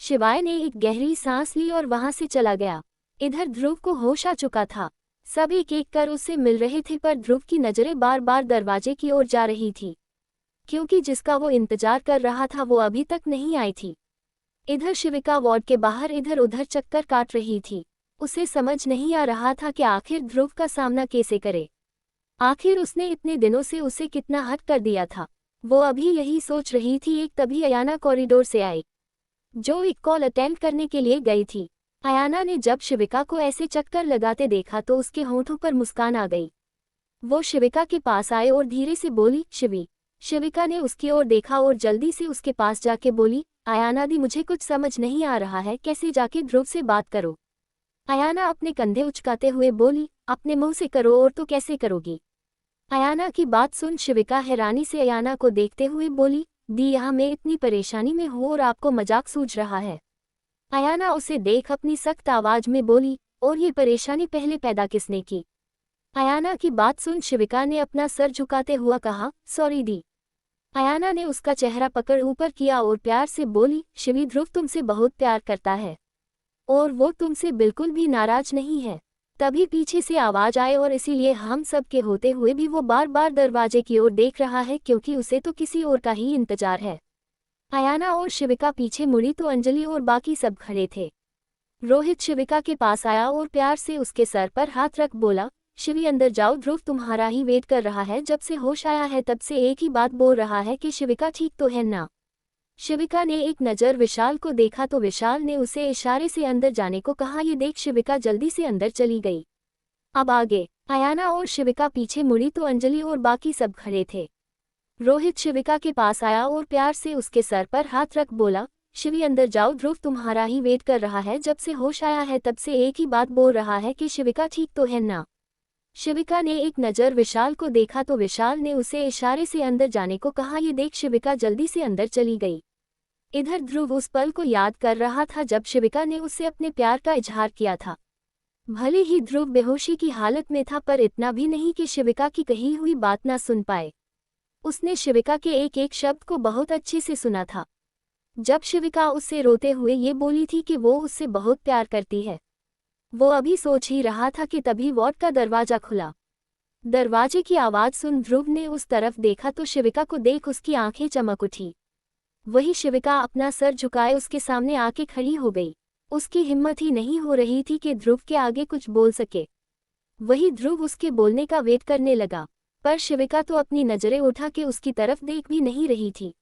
शिवाय ने एक गहरी सांस ली और वहां से चला गया। इधर ध्रुव को होश आ चुका था। सब एक एक कर उससे मिल रहे थे, पर ध्रुव की नजरें बार बार दरवाजे की ओर जा रही थी, क्योंकि जिसका वो इंतजार कर रहा था वो अभी तक नहीं आई थी। इधर शिविका वार्ड के बाहर इधर उधर चक्कर काट रही थी। उसे समझ नहीं आ रहा था कि आखिर ध्रुव का सामना कैसे करे। आखिर उसने इतने दिनों से उसे कितना हट कर दिया था। वो अभी यही सोच रही थी, एक तभी अयाना कॉरिडोर से आई, जो एक कॉल अटेंड करने के लिए गई थी। अयाना ने जब शिविका को ऐसे चक्कर लगाते देखा तो उसके होंठों पर मुस्कान आ गई। वो शिविका के पास आए और धीरे से बोली, शिवी। शिविका ने उसकी ओर देखा और जल्दी से उसके पास जाके बोली, अयाना दी, मुझे कुछ समझ नहीं आ रहा है, कैसे जाके ध्रुव से बात करो? अयाना अपने कंधे उचकाते हुए बोली, अपने मुंह से करो, और तो कैसे करोगी? अयाना की बात सुन शिविका हैरानी से अयाना को देखते हुए बोली, दी, यहाँ मैं इतनी परेशानी में हूँ और आपको मजाक सूझ रहा है? अयाना उसे देख अपनी सख्त आवाज में बोली, और ये परेशानी पहले पैदा किसने की? अयाना की बात सुन शिविका ने अपना सर झुकाते हुआ कहा, सॉरी दी। अयाना ने उसका चेहरा पकड़ ऊपर किया और प्यार से बोली, शिवी, ध्रुव तुमसे बहुत प्यार करता है। और वो तुमसे बिल्कुल भी नाराज नहीं है। तभी पीछे से आवाज आए और इसीलिए हम सब के होते हुए भी वो बार बार दरवाजे की ओर देख रहा है क्योंकि उसे तो किसी और का ही इंतजार है। अयाना और शिविका पीछे मुड़ी तो अंजलि और बाकी सब खड़े थे। रोहित शिविका के पास आया और प्यार से उसके सर पर हाथ रख बोला, शिवी अंदर जाओ, ध्रुव तुम्हारा ही वेट कर रहा है। जब से होश आया है तब से एक ही बात बोल रहा है कि शिविका ठीक तो है ना। शिविका ने एक नज़र विशाल को देखा तो विशाल ने उसे इशारे से अंदर जाने को कहा। ये देख शिविका जल्दी से अंदर चली गई। अब आगे अयाना और शिविका पीछे मुड़ी तो अंजलि और बाकी सब खड़े थे। रोहित शिविका के पास आया और प्यार से उसके सर पर हाथ रख बोला, शिवी अंदर जाओ, ध्रुव तुम्हारा ही वेट कर रहा है। जब से होश आया है तब से एक ही बात बोल रहा है कि शिविका ठीक तो है ना। शिविका ने एक नज़र विशाल को देखा तो विशाल ने उसे इशारे से अंदर जाने को कहा। ये देख शिविका जल्दी से अंदर चली गई। इधर ध्रुव उस पल को याद कर रहा था जब शिविका ने उससे अपने प्यार का इजहार किया था। भले ही ध्रुव बेहोशी की हालत में था पर इतना भी नहीं कि शिविका की कही हुई बात ना सुन पाए। उसने शिविका के एक एक शब्द को बहुत अच्छे से सुना था। जब शिविका उससे रोते हुए ये बोली थी कि वो उससे बहुत प्यार करती है, वो अभी सोच ही रहा था कि तभी वार्ड का दरवाजा खुला। दरवाजे की आवाज़ सुन ध्रुव ने उस तरफ देखा तो शिविका को देख उसकी आंखें चमक उठी। वही शिविका अपना सर झुकाए उसके सामने आके खड़ी हो गई। उसकी हिम्मत ही नहीं हो रही थी कि ध्रुव के आगे कुछ बोल सके। वही ध्रुव उसके बोलने का वेट करने लगा, पर शिविका तो अपनी नज़रें उठा के उसकी तरफ देख भी नहीं रही थी।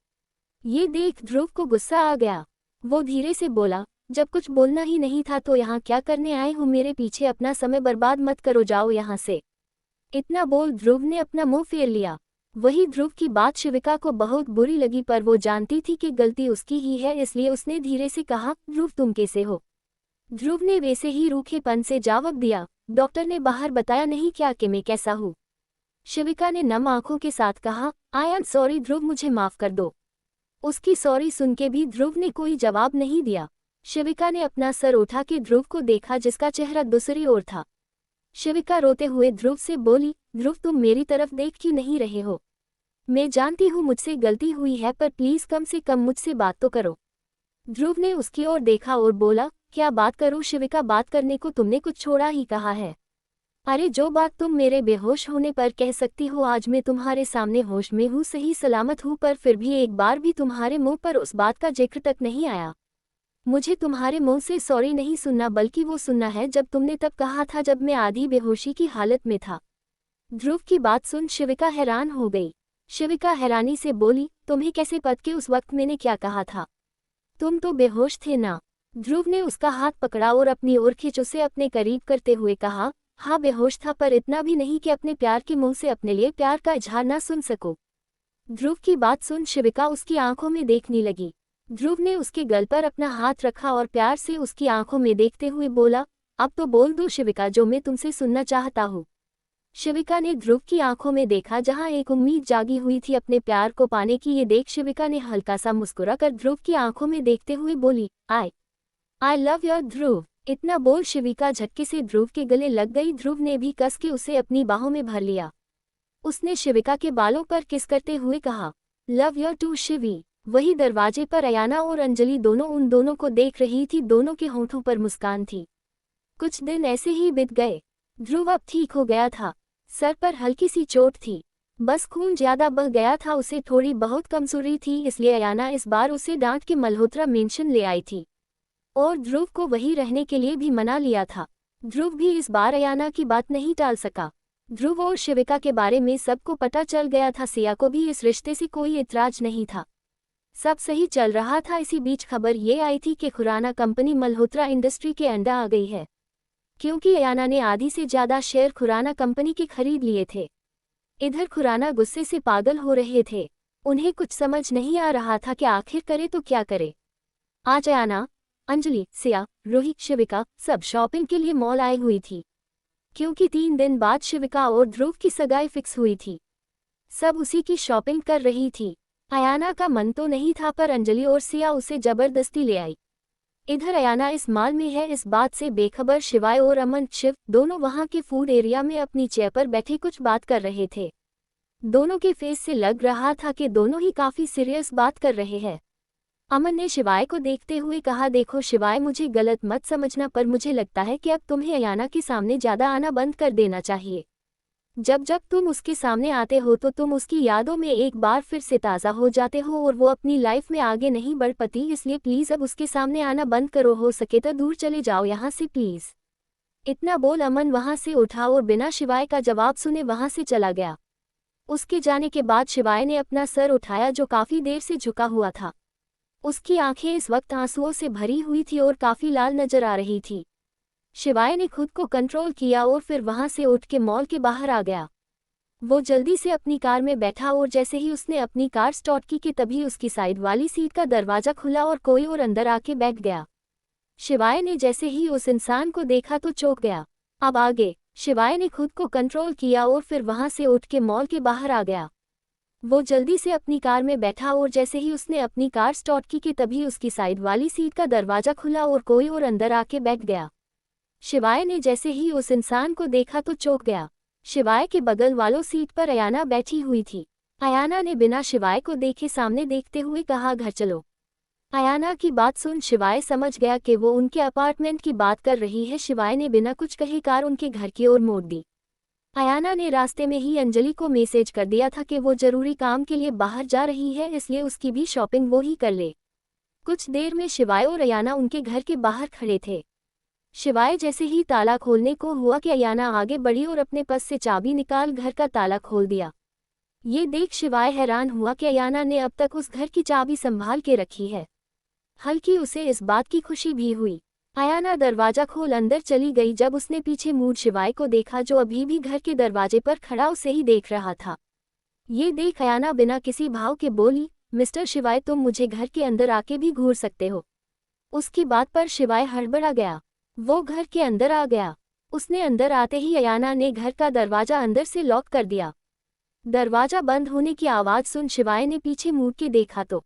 ये देख ध्रुव को गुस्सा आ गया। वो धीरे से बोला, जब कुछ बोलना ही नहीं था तो यहाँ क्या करने आए हो? मेरे पीछे अपना समय बर्बाद मत करो, जाओ यहाँ से। इतना बोल ध्रुव ने अपना मुंह फेर लिया। वही ध्रुव की बात शिविका को बहुत बुरी लगी पर वो जानती थी कि गलती उसकी ही है, इसलिए उसने धीरे से कहा, ध्रुव तुम कैसे हो? ध्रुव ने वैसे ही रूखेपन से जवाब दिया, डॉक्टर ने बाहर बताया नहीं क्या कि मैं कैसा हूँ। शिविका ने नम आंखों के साथ कहा, आई एम सॉरी ध्रुव, मुझे माफ कर दो। उसकी सॉरी सुन के भी ध्रुव ने कोई जवाब नहीं दिया। शिविका ने अपना सर उठा के ध्रुव को देखा जिसका चेहरा दूसरी ओर था। शिविका रोते हुए ध्रुव से बोली, ध्रुव तुम मेरी तरफ देख क्यों नहीं रहे हो? मैं जानती हूँ मुझसे गलती हुई है पर प्लीज कम से कम मुझसे बात तो करो। ध्रुव ने उसकी ओर देखा और बोला, क्या बात करूँ शिविका, बात करने को तुमने कुछ छोड़ा ही कहा है। अरे जो बात तुम मेरे बेहोश होने पर कह सकती हो, आज मैं तुम्हारे सामने होश में हूँ, सही सलामत हूँ, पर फिर भी एक बार भी तुम्हारे मुंह पर उस बात का जिक्र तक नहीं आया। मुझे तुम्हारे मुंह से सॉरी नहीं सुनना बल्कि वो सुनना है जब तुमने तब कहा था जब मैं आधी बेहोशी की हालत में था। ध्रुव की बात सुन शिविका हैरान हो गई। शिविका हैरानी से बोली, तुम्हें कैसे पता कि उस वक्त मैंने क्या कहा था? तुम तो बेहोश थे ना? ध्रुव ने उसका हाथ पकड़ा और अपनी ओर खींच उसे अपने करीब करते हुए कहा, हाँ बेहोश था पर इतना भी नहीं कि अपने प्यार के मुंह से अपने लिए प्यार का इजहार ना सुन सको। ध्रुव की बात सुन शिविका उसकी आंखों में देखने लगी। ध्रुव ने उसके गल पर अपना हाथ रखा और प्यार से उसकी आंखों में देखते हुए बोला, अब तो बोल दो शिविका जो मैं तुमसे सुनना चाहता हूँ। शिविका ने ध्रुव की आंखों में देखा जहाँ एक उम्मीद जागी हुई थी अपने प्यार को पाने की। ये देख शिविका ने हल्का सा मुस्कुरा कर ध्रुव की आंखों में देखते हुए बोली, आई लव योर ध्रुव। इतना बोल शिविका झटके से ध्रुव के गले लग गई। ध्रुव ने भी कस के उसे अपनी बाहों में भर लिया। उसने शिविका के बालों पर किस करते हुए कहा, लव योर टू शिवी। वही दरवाजे पर अयाना और अंजलि दोनों उन दोनों को देख रही थी। दोनों के होंठों पर मुस्कान थी। कुछ दिन ऐसे ही बीत गए। ध्रुव अब ठीक हो गया था। सर पर हल्की सी चोट थी, बस खून ज्यादा बह गया था। उसे थोड़ी बहुत कमजोरी थी, इसलिए अयाना इस बार उसे डांट के मल्होत्रा मेंशन ले आई थी और ध्रुव को वही रहने के लिए भी मना लिया था। ध्रुव भी इस बार अयाना की बात नहीं टाल सका। ध्रुव और शिविका के बारे में सबको पता चल गया था। सिया को भी इस रिश्ते से कोई इतराज नहीं था। सब सही चल रहा था। इसी बीच खबर ये आई थी कि खुराना कंपनी मल्होत्रा इंडस्ट्री के अंडर आ गई है, क्योंकि अयाना ने आधी से ज्यादा शेयर खुराना कंपनी के खरीद लिए थे। इधर खुराना गुस्से से पागल हो रहे थे। उन्हें कुछ समझ नहीं आ रहा था कि आखिर करे तो क्या करे। आज अयाना, अंजलि, सिया, रोहित, शिविका सब शॉपिंग के लिए मॉल आई हुई थी, क्योंकि 3 दिन बाद शिविका और ध्रुव की सगाई फिक्स हुई थी। सब उसी की शॉपिंग कर रही थी। अयाना का मन तो नहीं था पर अंजलि और सिया उसे जबरदस्ती ले आई। इधर अयाना इस मॉल में है इस बात से बेखबर शिवाय और अमन शिव दोनों वहां के फूड एरिया में अपनी चेयर पर बैठे कुछ बात कर रहे थे। दोनों के फेस से लग रहा था कि दोनों ही काफी सीरियस बात कर रहे हैं। अमन ने शिवाय को देखते हुए कहा, देखो शिवाय, मुझे गलत मत समझना, पर मुझे लगता है कि अब तुम्हें अयाना के सामने ज़्यादा आना बंद कर देना चाहिए। जब जब तुम उसके सामने आते हो तो तुम उसकी यादों में एक बार फिर से ताज़ा हो जाते हो और वो अपनी लाइफ में आगे नहीं बढ़ पाती, इसलिए प्लीज़ अब उसके सामने आना बंद करो, हो सके तो दूर चले जाओ यहाँ से प्लीज़। इतना बोल अमन वहाँ से उठा और बिना शिवाय का जवाब सुने वहाँ से चला गया। उसके जाने के बाद शिवाय ने अपना सर उठाया जो काफ़ी देर से झुका हुआ था। उसकी आंखें इस वक्त आंसुओं से भरी हुई थी और काफ़ी लाल नजर आ रही थी। शिवाय ने खुद को कंट्रोल किया और फिर वहां से उठ के मॉल के बाहर आ गया। वो जल्दी से अपनी कार में बैठा और जैसे ही उसने अपनी कार स्टार्ट की कि तभी उसकी साइड वाली सीट का दरवाजा खुला और कोई और अंदर आके बैठ गया। शिवाय ने जैसे ही उस इंसान को देखा तो चौंक गया। अब आगे शिवाय ने खुद को कंट्रोल किया और फिर वहां से उठ के मॉल के बाहर आ गया। वो जल्दी से अपनी कार में बैठा और जैसे ही उसने अपनी कार स्टार्ट की कि तभी उसकी साइड वाली सीट का दरवाजा खुला और कोई और अंदर आके बैठ गया। शिवाय ने जैसे ही उस इंसान को देखा तो चौंक गया। शिवाय के बगल वालों सीट पर अयाना बैठी हुई थी। अयाना ने बिना शिवाय को देखे सामने देखते हुए कहा, घर चलो। अयाना की बात सुन शिवाय समझ गया कि वो उनके अपार्टमेंट की बात कर रही है। शिवाय ने बिना कुछ कहे कार उनके घर की ओर मोड़ दी। अयाना ने रास्ते में ही अंजलि को मैसेज कर दिया था कि वो जरूरी काम के लिए बाहर जा रही है, इसलिए उसकी भी शॉपिंग वो ही कर ले। कुछ देर में शिवाय और अयाना उनके घर के बाहर खड़े थे। शिवाय जैसे ही ताला खोलने को हुआ कि अयाना आगे बढ़ी और अपने पर्स से चाबी निकाल घर का ताला खोल दिया। ये देख शिवाय हैरान हुआ कि अयाना ने अब तक उस घर की चाबी संभाल के रखी है। हल्की उसे इस बात की खुशी भी हुई। अयाना दरवाजा खोल अंदर चली गई। जब उसने पीछे मुड़ शिवाय को देखा जो अभी भी घर के दरवाजे पर खड़ा उसे ही देख रहा था। ये देख अयाना बिना किसी भाव के बोली, मिस्टर शिवाय, तुम मुझे घर के अंदर आके भी घूर सकते हो। उसकी बात पर शिवाय हड़बड़ा गया। वो घर के अंदर आ गया। उसने अंदर आते ही अयाना ने घर का दरवाजा अंदर से लॉक कर दिया। दरवाजा बंद होने की आवाज़ सुन शिवाय ने पीछे मुड़ के देखा तो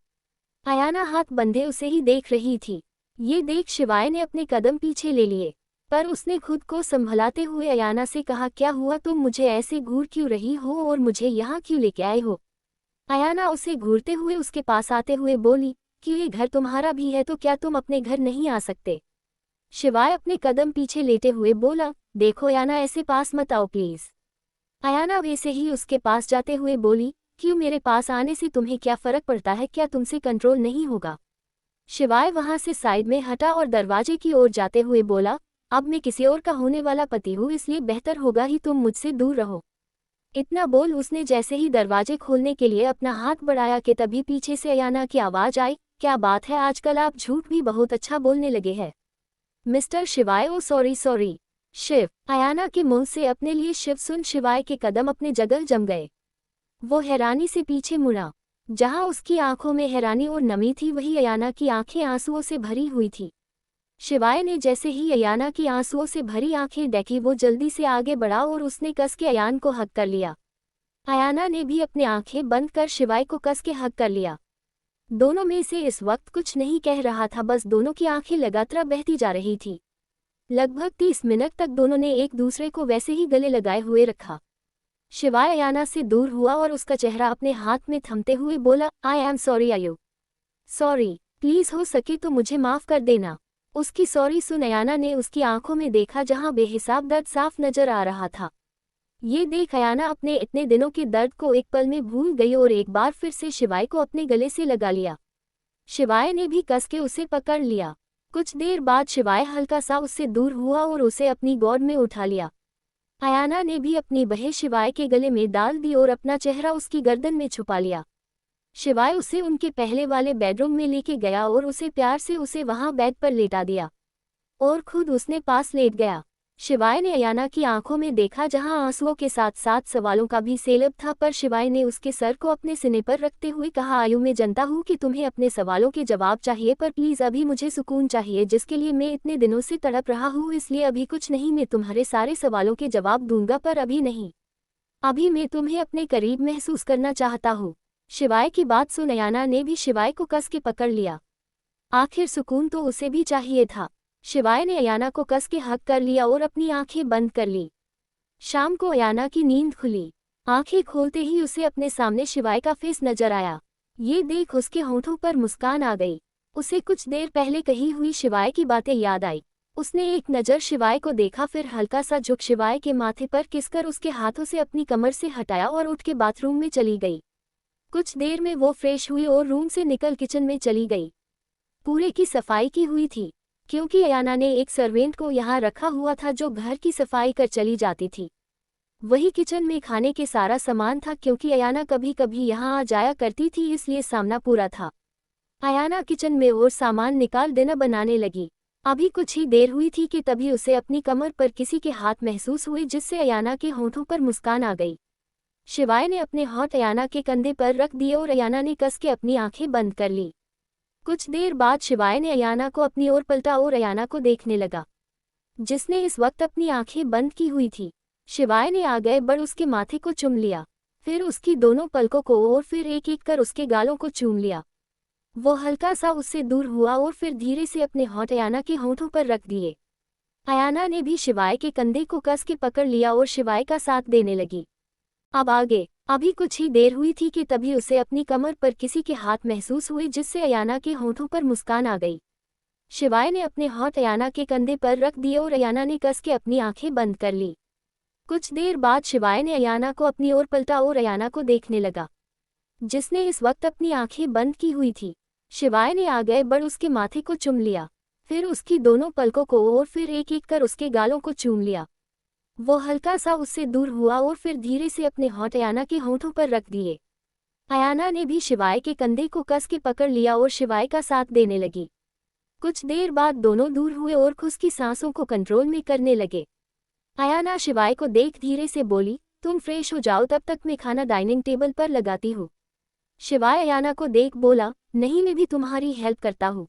अयाना हाथ बंधे उसे ही देख रही थी। ये देख शिवाय ने अपने कदम पीछे ले लिए, पर उसने खुद को संभलाते हुए अयाना से कहा, क्या हुआ, तुम मुझे ऐसे घूर क्यों रही हो और मुझे यहाँ क्यों लेके आए हो। अयाना उसे घूरते हुए उसके पास आते हुए बोली, कि ये घर तुम्हारा भी है तो क्या तुम अपने घर नहीं आ सकते। शिवाय अपने कदम पीछे लेते हुए बोला, देखो अयाना, ऐसे पास मत आओ प्लीज। अयाना वैसे ही उसके पास जाते हुए बोली, क्यों, मेरे पास आने से तुम्हें क्या फर्क पड़ता है, क्या तुमसे कंट्रोल नहीं होगा। शिवाय वहां से साइड में हटा और दरवाजे की ओर जाते हुए बोला, अब मैं किसी और का होने वाला पति हूँ, इसलिए बेहतर होगा ही तुम मुझसे दूर रहो। इतना बोल उसने जैसे ही दरवाजे खोलने के लिए अपना हाथ बढ़ाया कि तभी पीछे से अयाना की आवाज आई, क्या बात है, आजकल आप झूठ भी बहुत अच्छा बोलने लगे हैं मिस्टर शिवाय। ओ सॉरी सॉरी शिव। अयाना के मुंह से अपने लिए शिव सुन शिवाय के कदम अपने जगह जम गए। वो हैरानी से पीछे मुड़ा। जहां उसकी आंखों में हैरानी और नमी थी वहीं अयाना की आंखें आंसुओं से भरी हुई थी। शिवाय ने जैसे ही अयाना की आंसुओं से भरी आंखें देखी वो जल्दी से आगे बढ़ा और उसने कस के अयान को हक कर लिया। अयाना ने भी अपनी आंखें बंद कर शिवाय को कस के हक कर लिया। दोनों में से इस वक्त कुछ नहीं कह रहा था, बस दोनों की आंखें लगातार बहती जा रही थी। लगभग 30 मिनट तक दोनों ने एक दूसरे को वैसे ही गले लगाए हुए रखा। शिवाय अयाना से दूर हुआ और उसका चेहरा अपने हाथ में थमते हुए बोला, आई एम सॉरी। आयु सॉरी, प्लीज हो सके तो मुझे माफ कर देना। उसकी सॉरी सुन अयाना ने उसकी आंखों में देखा जहां बेहिसाब दर्द साफ नजर आ रहा था। ये देख अयाना अपने इतने दिनों के दर्द को एक पल में भूल गई और एक बार फिर से शिवाय को अपने गले से लगा लिया। शिवाय ने भी कस के उसे पकड़ लिया। कुछ देर बाद शिवाय हल्का सा उससे दूर हुआ और उसे अपनी गोद में उठा लिया। अयाना ने भी अपनी बहें शिवाय के गले में डाल दी और अपना चेहरा उसकी गर्दन में छुपा लिया। शिवाय उसे उनके पहले वाले बेडरूम में लेके गया और उसे प्यार से उसे वहां बेड पर लेटा दिया और खुद उसने पास लेट गया। शिवाय ने अयाना की आंखों में देखा जहां आंसुओं के साथ साथ सवालों का भी सैलाब था, पर शिवाय ने उसके सर को अपने सीने पर रखते हुए कहा, आयु, मैं जानता हूं कि तुम्हें अपने सवालों के जवाब चाहिए, पर प्लीज अभी मुझे सुकून चाहिए जिसके लिए मैं इतने दिनों से तड़प रहा हूं, इसलिए अभी कुछ नहीं, मैं तुम्हारे सारे सवालों के जवाब दूंगा पर अभी नहीं। अभी मैं तुम्हें अपने करीब महसूस करना चाहता हूँ। शिवाय की बात सुन अयाना ने भी शिवाय को कस के पकड़ लिया। आखिर सुकून तो उसे भी चाहिए था। शिवाय ने अयाना को कस के हक कर लिया और अपनी आंखें बंद कर ली। शाम को अयाना की नींद खुली। आंखें खोलते ही उसे अपने सामने शिवाय का फेस नजर आया। ये देख उसके होंठों पर मुस्कान आ गई। उसे कुछ देर पहले कही हुई शिवाय की बातें याद आई। उसने एक नज़र शिवाय को देखा, फिर हल्का सा झुक शिवाय के माथे पर किसकर उसके हाथों से अपनी कमर से हटाया और उठ के बाथरूम में चली गई। कुछ देर में वो फ्रेश हुई और रूम से निकल किचन में चली गई। पूरे की सफाई की हुई थी, क्योंकि अयाना ने एक सर्वेंट को यहाँ रखा हुआ था जो घर की सफाई कर चली जाती थी। वही किचन में खाने के सारा सामान था, क्योंकि अयाना कभी कभी यहाँ आ जाया करती थी, इसलिए सामना पूरा था। अयाना किचन में और सामान निकाल डिनर बनाने लगी। अभी कुछ ही देर हुई थी कि तभी उसे अपनी कमर पर किसी के हाथ महसूस हुए, जिससे अयाना के होठों पर मुस्कान आ गई। शिवाय ने अपने होठ अयाना के कंधे पर रख दिए और अयाना ने कस के अपनी आंखें बंद कर ली। कुछ देर बाद शिवाय ने अयाना को अपनी ओर पलटा और अयाना को देखने लगा, जिसने इस वक्त अपनी आंखें बंद की हुई थी। शिवाय ने आगे बढ़ उसके माथे को चूम लिया, फिर उसकी दोनों पलकों को और फिर एक एक कर उसके गालों को चूम लिया। वो हल्का सा उससे दूर हुआ और फिर धीरे से अपने होठ अयाना के होठों पर रख दिए। अयाना ने भी शिवाय के कंधे को कस के पकड़ लिया और शिवाय का साथ देने लगी। अब आगे। अभी कुछ ही देर हुई थी कि तभी उसे अपनी कमर पर किसी के हाथ महसूस हुए, जिससे अयाना के होठों पर मुस्कान आ गई। शिवाय ने अपने होठ अयाना के कंधे पर रख दिए और अयाना ने कस के अपनी आंखें बंद कर ली। कुछ देर बाद शिवाय ने अयाना को अपनी ओर पलटा और अयाना को देखने लगा, जिसने इस वक्त अपनी आंखें बंद की हुई थी। शिवाय ने आगे बढ़ उसके माथे को चूम लिया, फिर उसकी दोनों पलकों को और फिर एक एक कर उसके गालों को चूम लिया। वो हल्का सा उससे दूर हुआ और फिर धीरे से अपने होठ अयाना के होठों पर रख दिए। अयाना ने भी शिवाय के कंधे को कस के पकड़ लिया और शिवाय का साथ देने लगी। कुछ देर बाद दोनों दूर हुए और खुद की सांसों को कंट्रोल में करने लगे। अयाना शिवाय को देख धीरे से बोली, तुम फ्रेश हो जाओ, तब तक मैं खाना डाइनिंग टेबल पर लगाती हूँ। शिवाय अयाना को देख बोला, नहीं, मैं भी तुम्हारी हेल्प करता हूँ।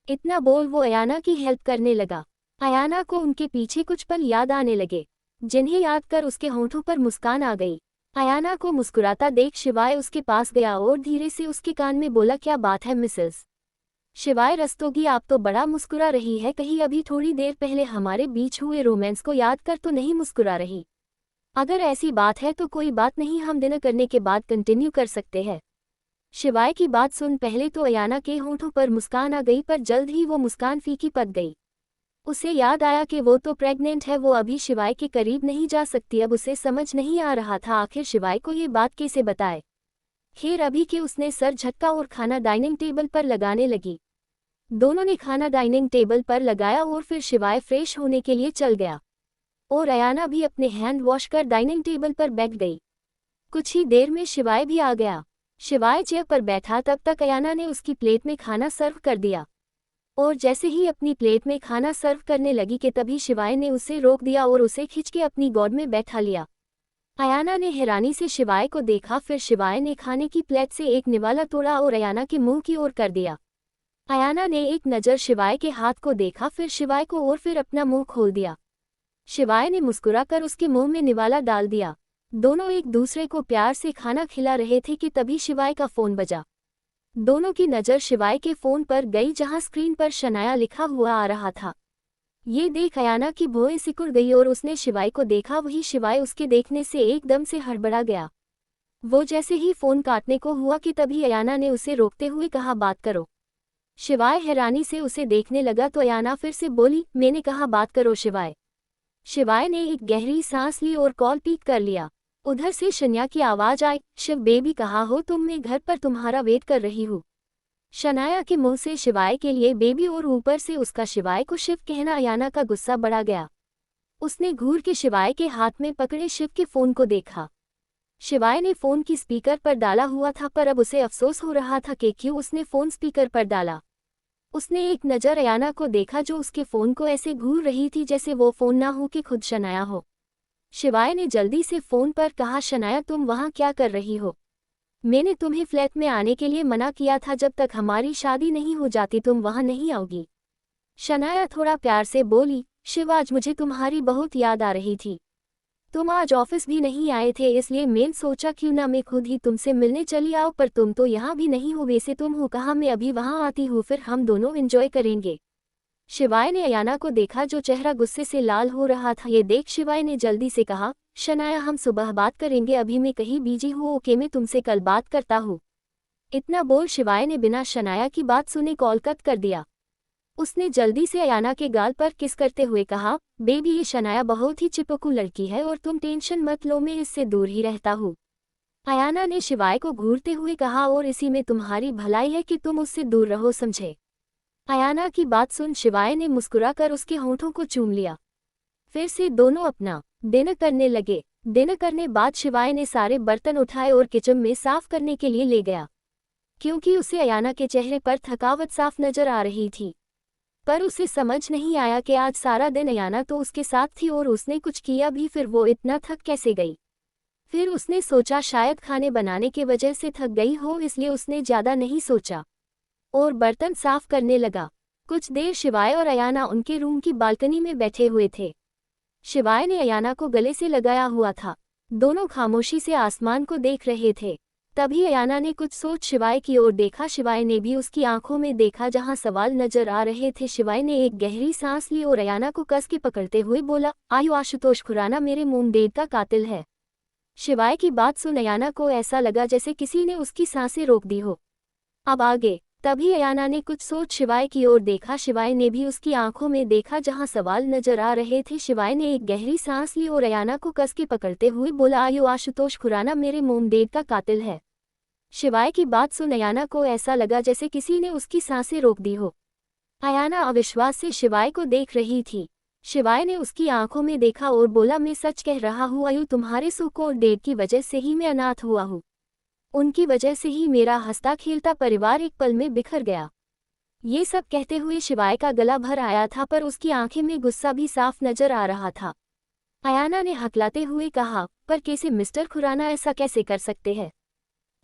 इतना बोल वो अयाना की हेल्प करने लगा। अयाना को उनके पीछे कुछ पल याद आने लगे, जिन्हें याद कर उसके होठों पर मुस्कान आ गई। अयाना को मुस्कुराता देख शिवाय उसके पास गया और धीरे से उसके कान में बोला, क्या बात है मिसेस शिवाय रस्तोगी, आप तो बड़ा मुस्कुरा रही है, कहीं अभी थोड़ी देर पहले हमारे बीच हुए रोमांस को याद कर तो नहीं मुस्कुरा रही? अगर ऐसी बात है तो कोई बात नहीं, हम डिनर करने के बाद कंटिन्यू कर सकते हैं। शिवाय की बात सुन पहले तो अयाना के होठों पर मुस्कान आ गई, पर जल्द ही वो मुस्कान फीकी पड़ गई। उसे याद आया कि वो तो प्रेग्नेंट है, वो अभी शिवाय के करीब नहीं जा सकती। अब उसे समझ नहीं आ रहा था आखिर शिवाय को ये बात कैसे बताए। खैर अभी के उसने सर झटका और खाना डाइनिंग टेबल पर लगाने लगी। दोनों ने खाना डाइनिंग टेबल पर लगाया और फिर शिवाय फ्रेश होने के लिए चल गया और अयाना भी अपने हैंड वॉश कर डाइनिंग टेबल पर बैठ गई। कुछ ही देर में शिवाय भी आ गया। शिवाय चेयर पर बैठा, तब तक अयाना ने उसकी प्लेट में खाना सर्व कर दिया और जैसे ही अपनी प्लेट में खाना सर्व करने लगी कि तभी शिवाय ने उसे रोक दिया और उसे खींच के अपनी गोद में बैठा लिया। अयाना ने हैरानी से शिवाय को देखा, फिर शिवाय ने खाने की प्लेट से एक निवाला तोड़ा और अयाना के मुंह की ओर कर दिया। अयाना ने एक नज़र शिवाय के हाथ को देखा, फिर शिवाय को और फिर अपना मुंह खोल दिया। शिवाय ने मुस्कुरा कर उसके मुंह में निवाला डाल दिया। दोनों एक दूसरे को प्यार से खाना खिला रहे थे कि तभी शिवाय का फ़ोन बजा। दोनों की नज़र शिवाय के फ़ोन पर गई, जहां स्क्रीन पर शनाया लिखा हुआ आ रहा था। ये देख अयाना की भौहें सिकुड़ गई और उसने शिवाय को देखा। वही शिवाय उसके देखने से एकदम से हड़बड़ा गया। वो जैसे ही फ़ोन काटने को हुआ कि तभी अयाना ने उसे रोकते हुए कहा, बात करो। शिवाय हैरानी से उसे देखने लगा तो अयाना फिर से बोली, मैंने कहा बात करो शिवाय। शिवाय ने एक गहरी सांस ली और कॉल पिक कर लिया। उधर से शनाया की आवाज़ आई, शिव बेबी कहाँ हो तुम, मैं घर पर तुम्हारा वेट कर रही हूँ। शनाया के मुंह से शिवाय के लिए बेबी और ऊपर से उसका शिवाय को शिव कहना, अयाना का गुस्सा बढ़ा गया। उसने घूर के शिवाय के हाथ में पकड़े शिव के फ़ोन को देखा। शिवाय ने फ़ोन की स्पीकर पर डाला हुआ था, पर अब उसे अफसोस हो रहा था कि क्यों उसने फ़ोन स्पीकर पर डाला। उसने एक नज़र अयाना को देखा जो उसके फ़ोन को ऐसे घूर रही थी जैसे वो फ़ोन ना हो कि खुद शनाया हो। शिवाय ने जल्दी से फ़ोन पर कहा, शनाया तुम वहाँ क्या कर रही हो? मैंने तुम्हें फ्लैट में आने के लिए मना किया था, जब तक हमारी शादी नहीं हो जाती तुम वहाँ नहीं आओगी। शनाया थोड़ा प्यार से बोली, शिव आज मुझे तुम्हारी बहुत याद आ रही थी। तुम आज ऑफिस भी नहीं आए थे, इसलिए मैंने सोचा क्यों ना मैं खुद ही तुमसे मिलने चली आऊँ, पर तुम तो यहाँ भी नहीं हो। वैसे तुम हो कहाँ? मैं अभी वहाँ आती हूँ, फिर हम दोनों एंजॉय करेंगे। शिवाय ने अयाना को देखा जो चेहरा गुस्से से लाल हो रहा था। ये देख शिवाय ने जल्दी से कहा, शनाया हम सुबह बात करेंगे, अभी मैं कहीं बिजी हूँ। ओके मैं तुमसे कल बात करता हूँ। इतना बोल शिवाय ने बिना शनाया की बात सुने कॉल कट कर दिया। उसने जल्दी से अयाना के गाल पर किस करते हुए कहा, बेबी ये शनाया बहुत ही चिपकू लड़की है और तुम टेंशन मत लो, मैं इससे दूर ही रहता हूँ। अयाना ने शिवाय को घूरते हुए कहा, और इसी में तुम्हारी भलाई है कि तुम उससे दूर रहो, समझे। अयाना की बात सुन शिवाय ने मुस्कुराकर उसके होंठों को चूम लिया। फिर से दोनों अपना डिनर करने लगे। डिनर करने बाद शिवाय ने सारे बर्तन उठाए और किचन में साफ करने के लिए ले गया, क्योंकि उसे अयाना के चेहरे पर थकावट साफ नजर आ रही थी। पर उसे समझ नहीं आया कि आज सारा दिन अयाना तो उसके साथ थी और उसने कुछ किया भी, फिर वो इतना थक कैसे गई। फिर उसने सोचा शायद खाने बनाने की वजह से थक गई हो, इसलिए उसने ज्यादा नहीं सोचा और बर्तन साफ करने लगा। कुछ देर शिवाय और अयाना उनके रूम की बालकनी में बैठे हुए थे। शिवाय ने अयाना को गले से लगाया हुआ था। दोनों खामोशी से आसमान को देख रहे थे। तभी अयाना ने कुछ सोच शिवाय की ओर देखा। शिवाय ने भी उसकी आंखों में देखा जहां सवाल नजर आ रहे थे। शिवाय ने एक गहरी सांस ली और अयाना को कस के पकड़ते हुए बोला, आयु आशुतोष खुराना मेरे मोमडेड का कातिल है। शिवाय की बात सुन अयाना को ऐसा लगा जैसे किसी ने उसकी सांसें रोक दी हो। अब आगे। तभी अयाना ने कुछ सोच शिवाय की ओर देखा। शिवाय ने भी उसकी आंखों में देखा जहां सवाल नजर आ रहे थे। शिवाय ने एक गहरी सांस ली और अयाना को कस के पकड़ते हुए बोला, आयु आशुतोष खुराना मेरे मोमडेड का कातिल है। शिवाय की बात सुन अयाना को ऐसा लगा जैसे किसी ने उसकी सांसें रोक दी हो। अयाना अविश्वास से शिवाय को देख रही थी। शिवाय ने उसकी आंखों में देखा और बोला, मैं सच कह रहा हूँ आयु, तुम्हारे सुख और डेट की वजह से ही मैं अनाथ हुआ हूँ। उनकी वजह से ही मेरा हंसता खेलता परिवार एक पल में बिखर गया। ये सब कहते हुए शिवाय का गला भर आया था, पर उसकी आंखें में गुस्सा भी साफ नजर आ रहा था। अयाना ने हकलाते हुए कहा, पर कैसे मिस्टर खुराना ऐसा कैसे कर सकते हैं।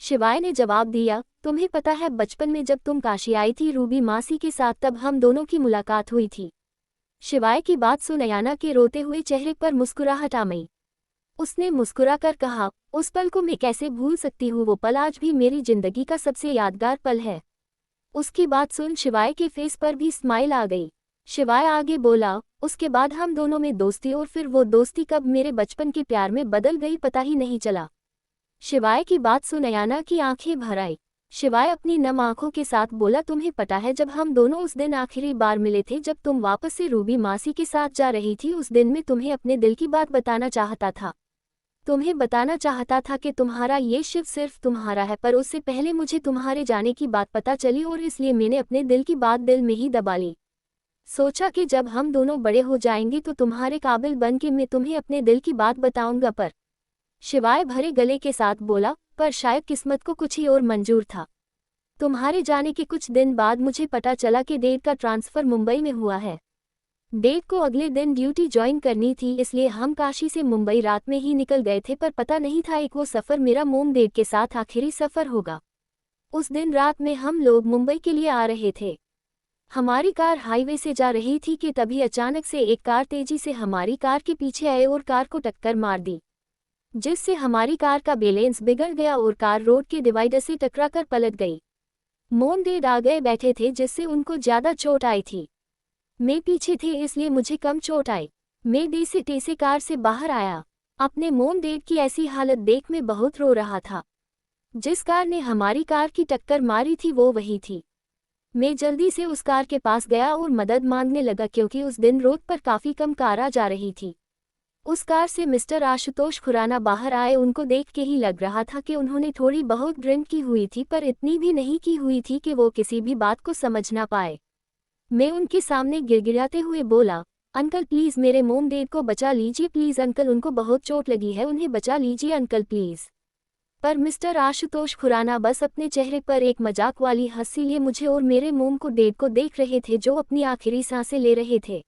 शिवाय ने जवाब दिया, तुम्हें पता है बचपन में जब तुम काशी आई थी रूबी मासी के साथ, तब हम दोनों की मुलाकात हुई थी। शिवाय की बात सुन अयाना के रोते हुए चेहरे पर मुस्कुराहट आ गई। उसने मुस्कुराकर कहा, उस पल को मैं कैसे भूल सकती हूँ, वो पल आज भी मेरी जिंदगी का सबसे यादगार पल है। उसकी बात सुन शिवाय के फेस पर भी स्माइल आ गई। शिवाय आगे बोला, उसके बाद हम दोनों में दोस्ती, और फिर वो दोस्ती कब मेरे बचपन के प्यार में बदल गई पता ही नहीं चला। शिवाय की बात सुन अयाना की आंखें भर आई। शिवाय अपनी नम आंखों के साथ बोला, तुम्हें पता है जब हम दोनों उस दिन आखिरी बार मिले थे, जब तुम वापस से रूबी मासी के साथ जा रही थी, उस दिन मैं तुम्हें अपने दिल की बात बताना चाहता था। तुम्हें बताना चाहता था कि तुम्हारा ये शिव सिर्फ तुम्हारा है, पर उससे पहले मुझे तुम्हारे जाने की बात पता चली और इसलिए मैंने अपने दिल की बात दिल में ही दबा ली। सोचा कि जब हम दोनों बड़े हो जाएंगे तो तुम्हारे काबिल बन के मैं तुम्हें अपने दिल की बात बताऊंगा। पर शिवाय भरे गले के साथ बोला, पर शायद किस्मत को कुछ ही और मंजूर था। तुम्हारे जाने के कुछ दिन बाद मुझे पता चला कि डेट का ट्रांसफर मुंबई में हुआ है। डेट को अगले दिन ड्यूटी ज्वाइन करनी थी, इसलिए हम काशी से मुंबई रात में ही निकल गए थे, पर पता नहीं था एक वो सफ़र मेरा मोम डेट के साथ आखिरी सफ़र होगा। उस दिन रात में हम लोग मुंबई के लिए आ रहे थे। हमारी कार हाईवे से जा रही थी कि तभी अचानक से एक कार तेजी से हमारी कार के पीछे आए और कार को टक्कर मार दी, जिससे हमारी कार का बैलेंस बिगड़ गया और कार रोड के डिवाइडर से टकराकर पलट गई। मोम डेड आगे बैठे थे जिससे उनको ज्यादा चोट आई थी। मैं पीछे थे इसलिए मुझे कम चोट आई। मैं देसे तेसे कार से बाहर आया। अपने मोम डेड की ऐसी हालत देख मैं बहुत रो रहा था। जिस कार ने हमारी कार की टक्कर मारी थी वो वही थी। मैं जल्दी से उस कार के पास गया और मदद मांगने लगा, क्योंकि उस दिन रोड पर काफ़ी कम कारें जा रही थी। उस कार से मिस्टर आशुतोष खुराना बाहर आए। उनको देख के ही लग रहा था कि उन्होंने थोड़ी बहुत ड्रिंक की हुई थी, पर इतनी भी नहीं की हुई थी कि वो किसी भी बात को समझ ना पाए। मैं उनके सामने गिड़गिड़ाते हुए बोला, अंकल प्लीज़ मेरे मोम डेड को बचा लीजिए, प्लीज़ अंकल, उनको बहुत चोट लगी है, उन्हें बचा लीजिए अंकल प्लीज़। पर मिस्टर आशुतोष खुराना बस अपने चेहरे पर एक मजाक वाली हंसी लिए मुझे और मेरे मोम को डेड को देख रहे थे, जो अपनी आखिरी सांसें ले रहे थे।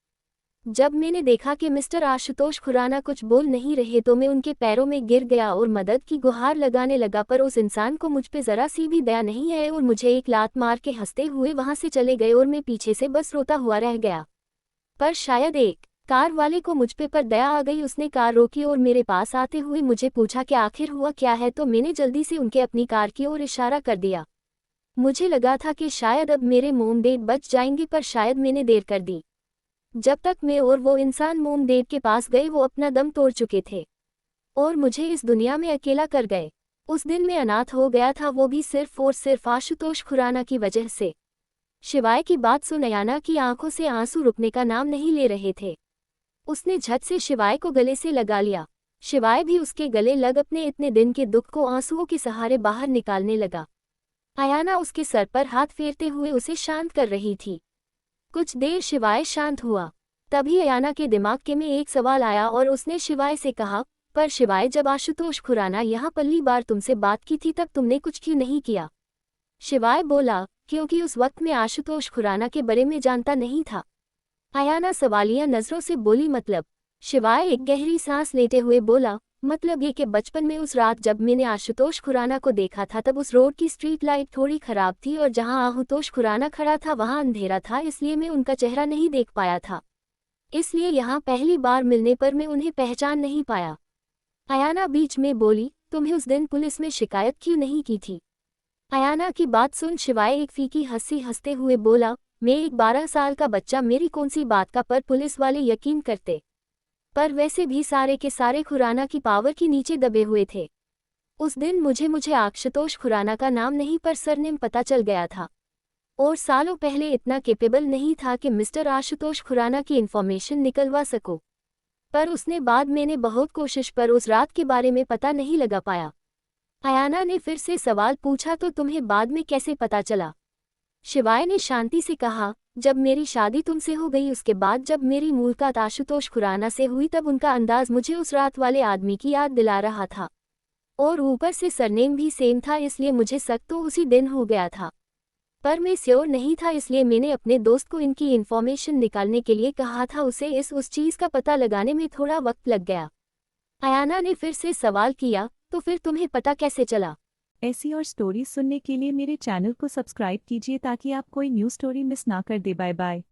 जब मैंने देखा कि मिस्टर आशुतोष खुराना कुछ बोल नहीं रहे तो मैं उनके पैरों में गिर गया और मदद की गुहार लगाने लगा, पर उस इंसान को मुझ पे ज़रा सी भी दया नहीं आई और मुझे एक लात मार के हंसते हुए वहां से चले गए और मैं पीछे से बस रोता हुआ रह गया। पर शायद एक कार वाले को मुझ पर दया आ गई। उसने कार रोकी और मेरे पास आते हुए मुझे पूछा कि आखिर हुआ क्या है, तो मैंने जल्दी से उनके अपनी कार की ओर इशारा कर दिया। मुझे लगा था कि शायद अब मेरे मोम डेड बच जाएंगे, पर शायद मैंने देर कर दी। जब तक मैं और वो इंसान मोम डेड के पास गए वो अपना दम तोड़ चुके थे और मुझे इस दुनिया में अकेला कर गए। उस दिन मैं अनाथ हो गया था, वो भी सिर्फ और सिर्फ आशुतोष खुराना की वजह से। शिवाय की बात सुन अयाना की आंखों से आंसू रुकने का नाम नहीं ले रहे थे। उसने झट से शिवाय को गले से लगा लिया। शिवाय भी उसके गले लग अपने इतने दिन के दुख को आंसुओं के सहारे बाहर निकालने लगा। अयाना उसके सर पर हाथ फेरते हुए उसे शांत कर रही थी। कुछ देर शिवाय शांत हुआ। तभी अयाना के दिमाग के में एक सवाल आया और उसने शिवाय से कहा, पर शिवाय, जब आशुतोष खुराना यहाँ पहली बार तुमसे बात की थी तब तुमने कुछ क्यों नहीं किया? शिवाय बोला, क्योंकि उस वक्त मैं आशुतोष खुराना के बारे में जानता नहीं था। अयाना सवालिया नजरों से बोली, मतलब? शिवाय एक गहरी सांस लेते हुए बोला, मतलब ये कि बचपन में उस रात जब मैंने आशुतोष खुराना को देखा था तब उस रोड की स्ट्रीट लाइट थोड़ी खराब थी और जहां आशुतोष खुराना खड़ा था वहां अंधेरा था, इसलिए मैं उनका चेहरा नहीं देख पाया था। इसलिए यहाँ पहली बार मिलने पर मैं उन्हें पहचान नहीं पाया। अयाना बीच में बोली, तुम्हें उस दिन पुलिस में शिकायत क्यों नहीं की थी? अयाना की बात सुन शिवाय एक फीकी हंसी हंसते हुए बोला, मैं एक 12 साल का बच्चा, मेरी कौन सी बात का पर पुलिस वाले यकीन करते। पर वैसे भी सारे के सारे खुराना की पावर के नीचे दबे हुए थे। उस दिन मुझे आशुतोष खुराना का नाम नहीं पर सरनेम पता चल गया था, और सालों पहले इतना कैपेबल नहीं था कि मिस्टर आशुतोष खुराना की इन्फॉर्मेशन निकलवा सको। पर उसने बाद मैंने बहुत कोशिश पर उस रात के बारे में पता नहीं लगा पाया। अयाना ने फिर से सवाल पूछा, तो तुम्हें बाद में कैसे पता चला? शिवाय ने शांति से कहा, जब मेरी शादी तुमसे हो गई उसके बाद जब मेरी मुलाकात आशुतोष खुराना से हुई तब उनका अंदाज मुझे उस रात वाले आदमी की याद दिला रहा था, और ऊपर से सरनेम भी सेम था, इसलिए मुझे शक तो उसी दिन हो गया था। पर मैं श्योर नहीं था, इसलिए मैंने अपने दोस्त को इनकी इन्फॉर्मेशन निकालने के लिए कहा था। उसे उस चीज़ का पता लगाने में थोड़ा वक्त लग गया। अयाना ने फिर से सवाल किया, तो फिर तुम्हें पता कैसे चला? ऐसी और स्टोरी सुनने के लिए मेरे चैनल को सब्सक्राइब कीजिए ताकि आप कोई न्यू स्टोरी मिस ना कर दे। Bye bye.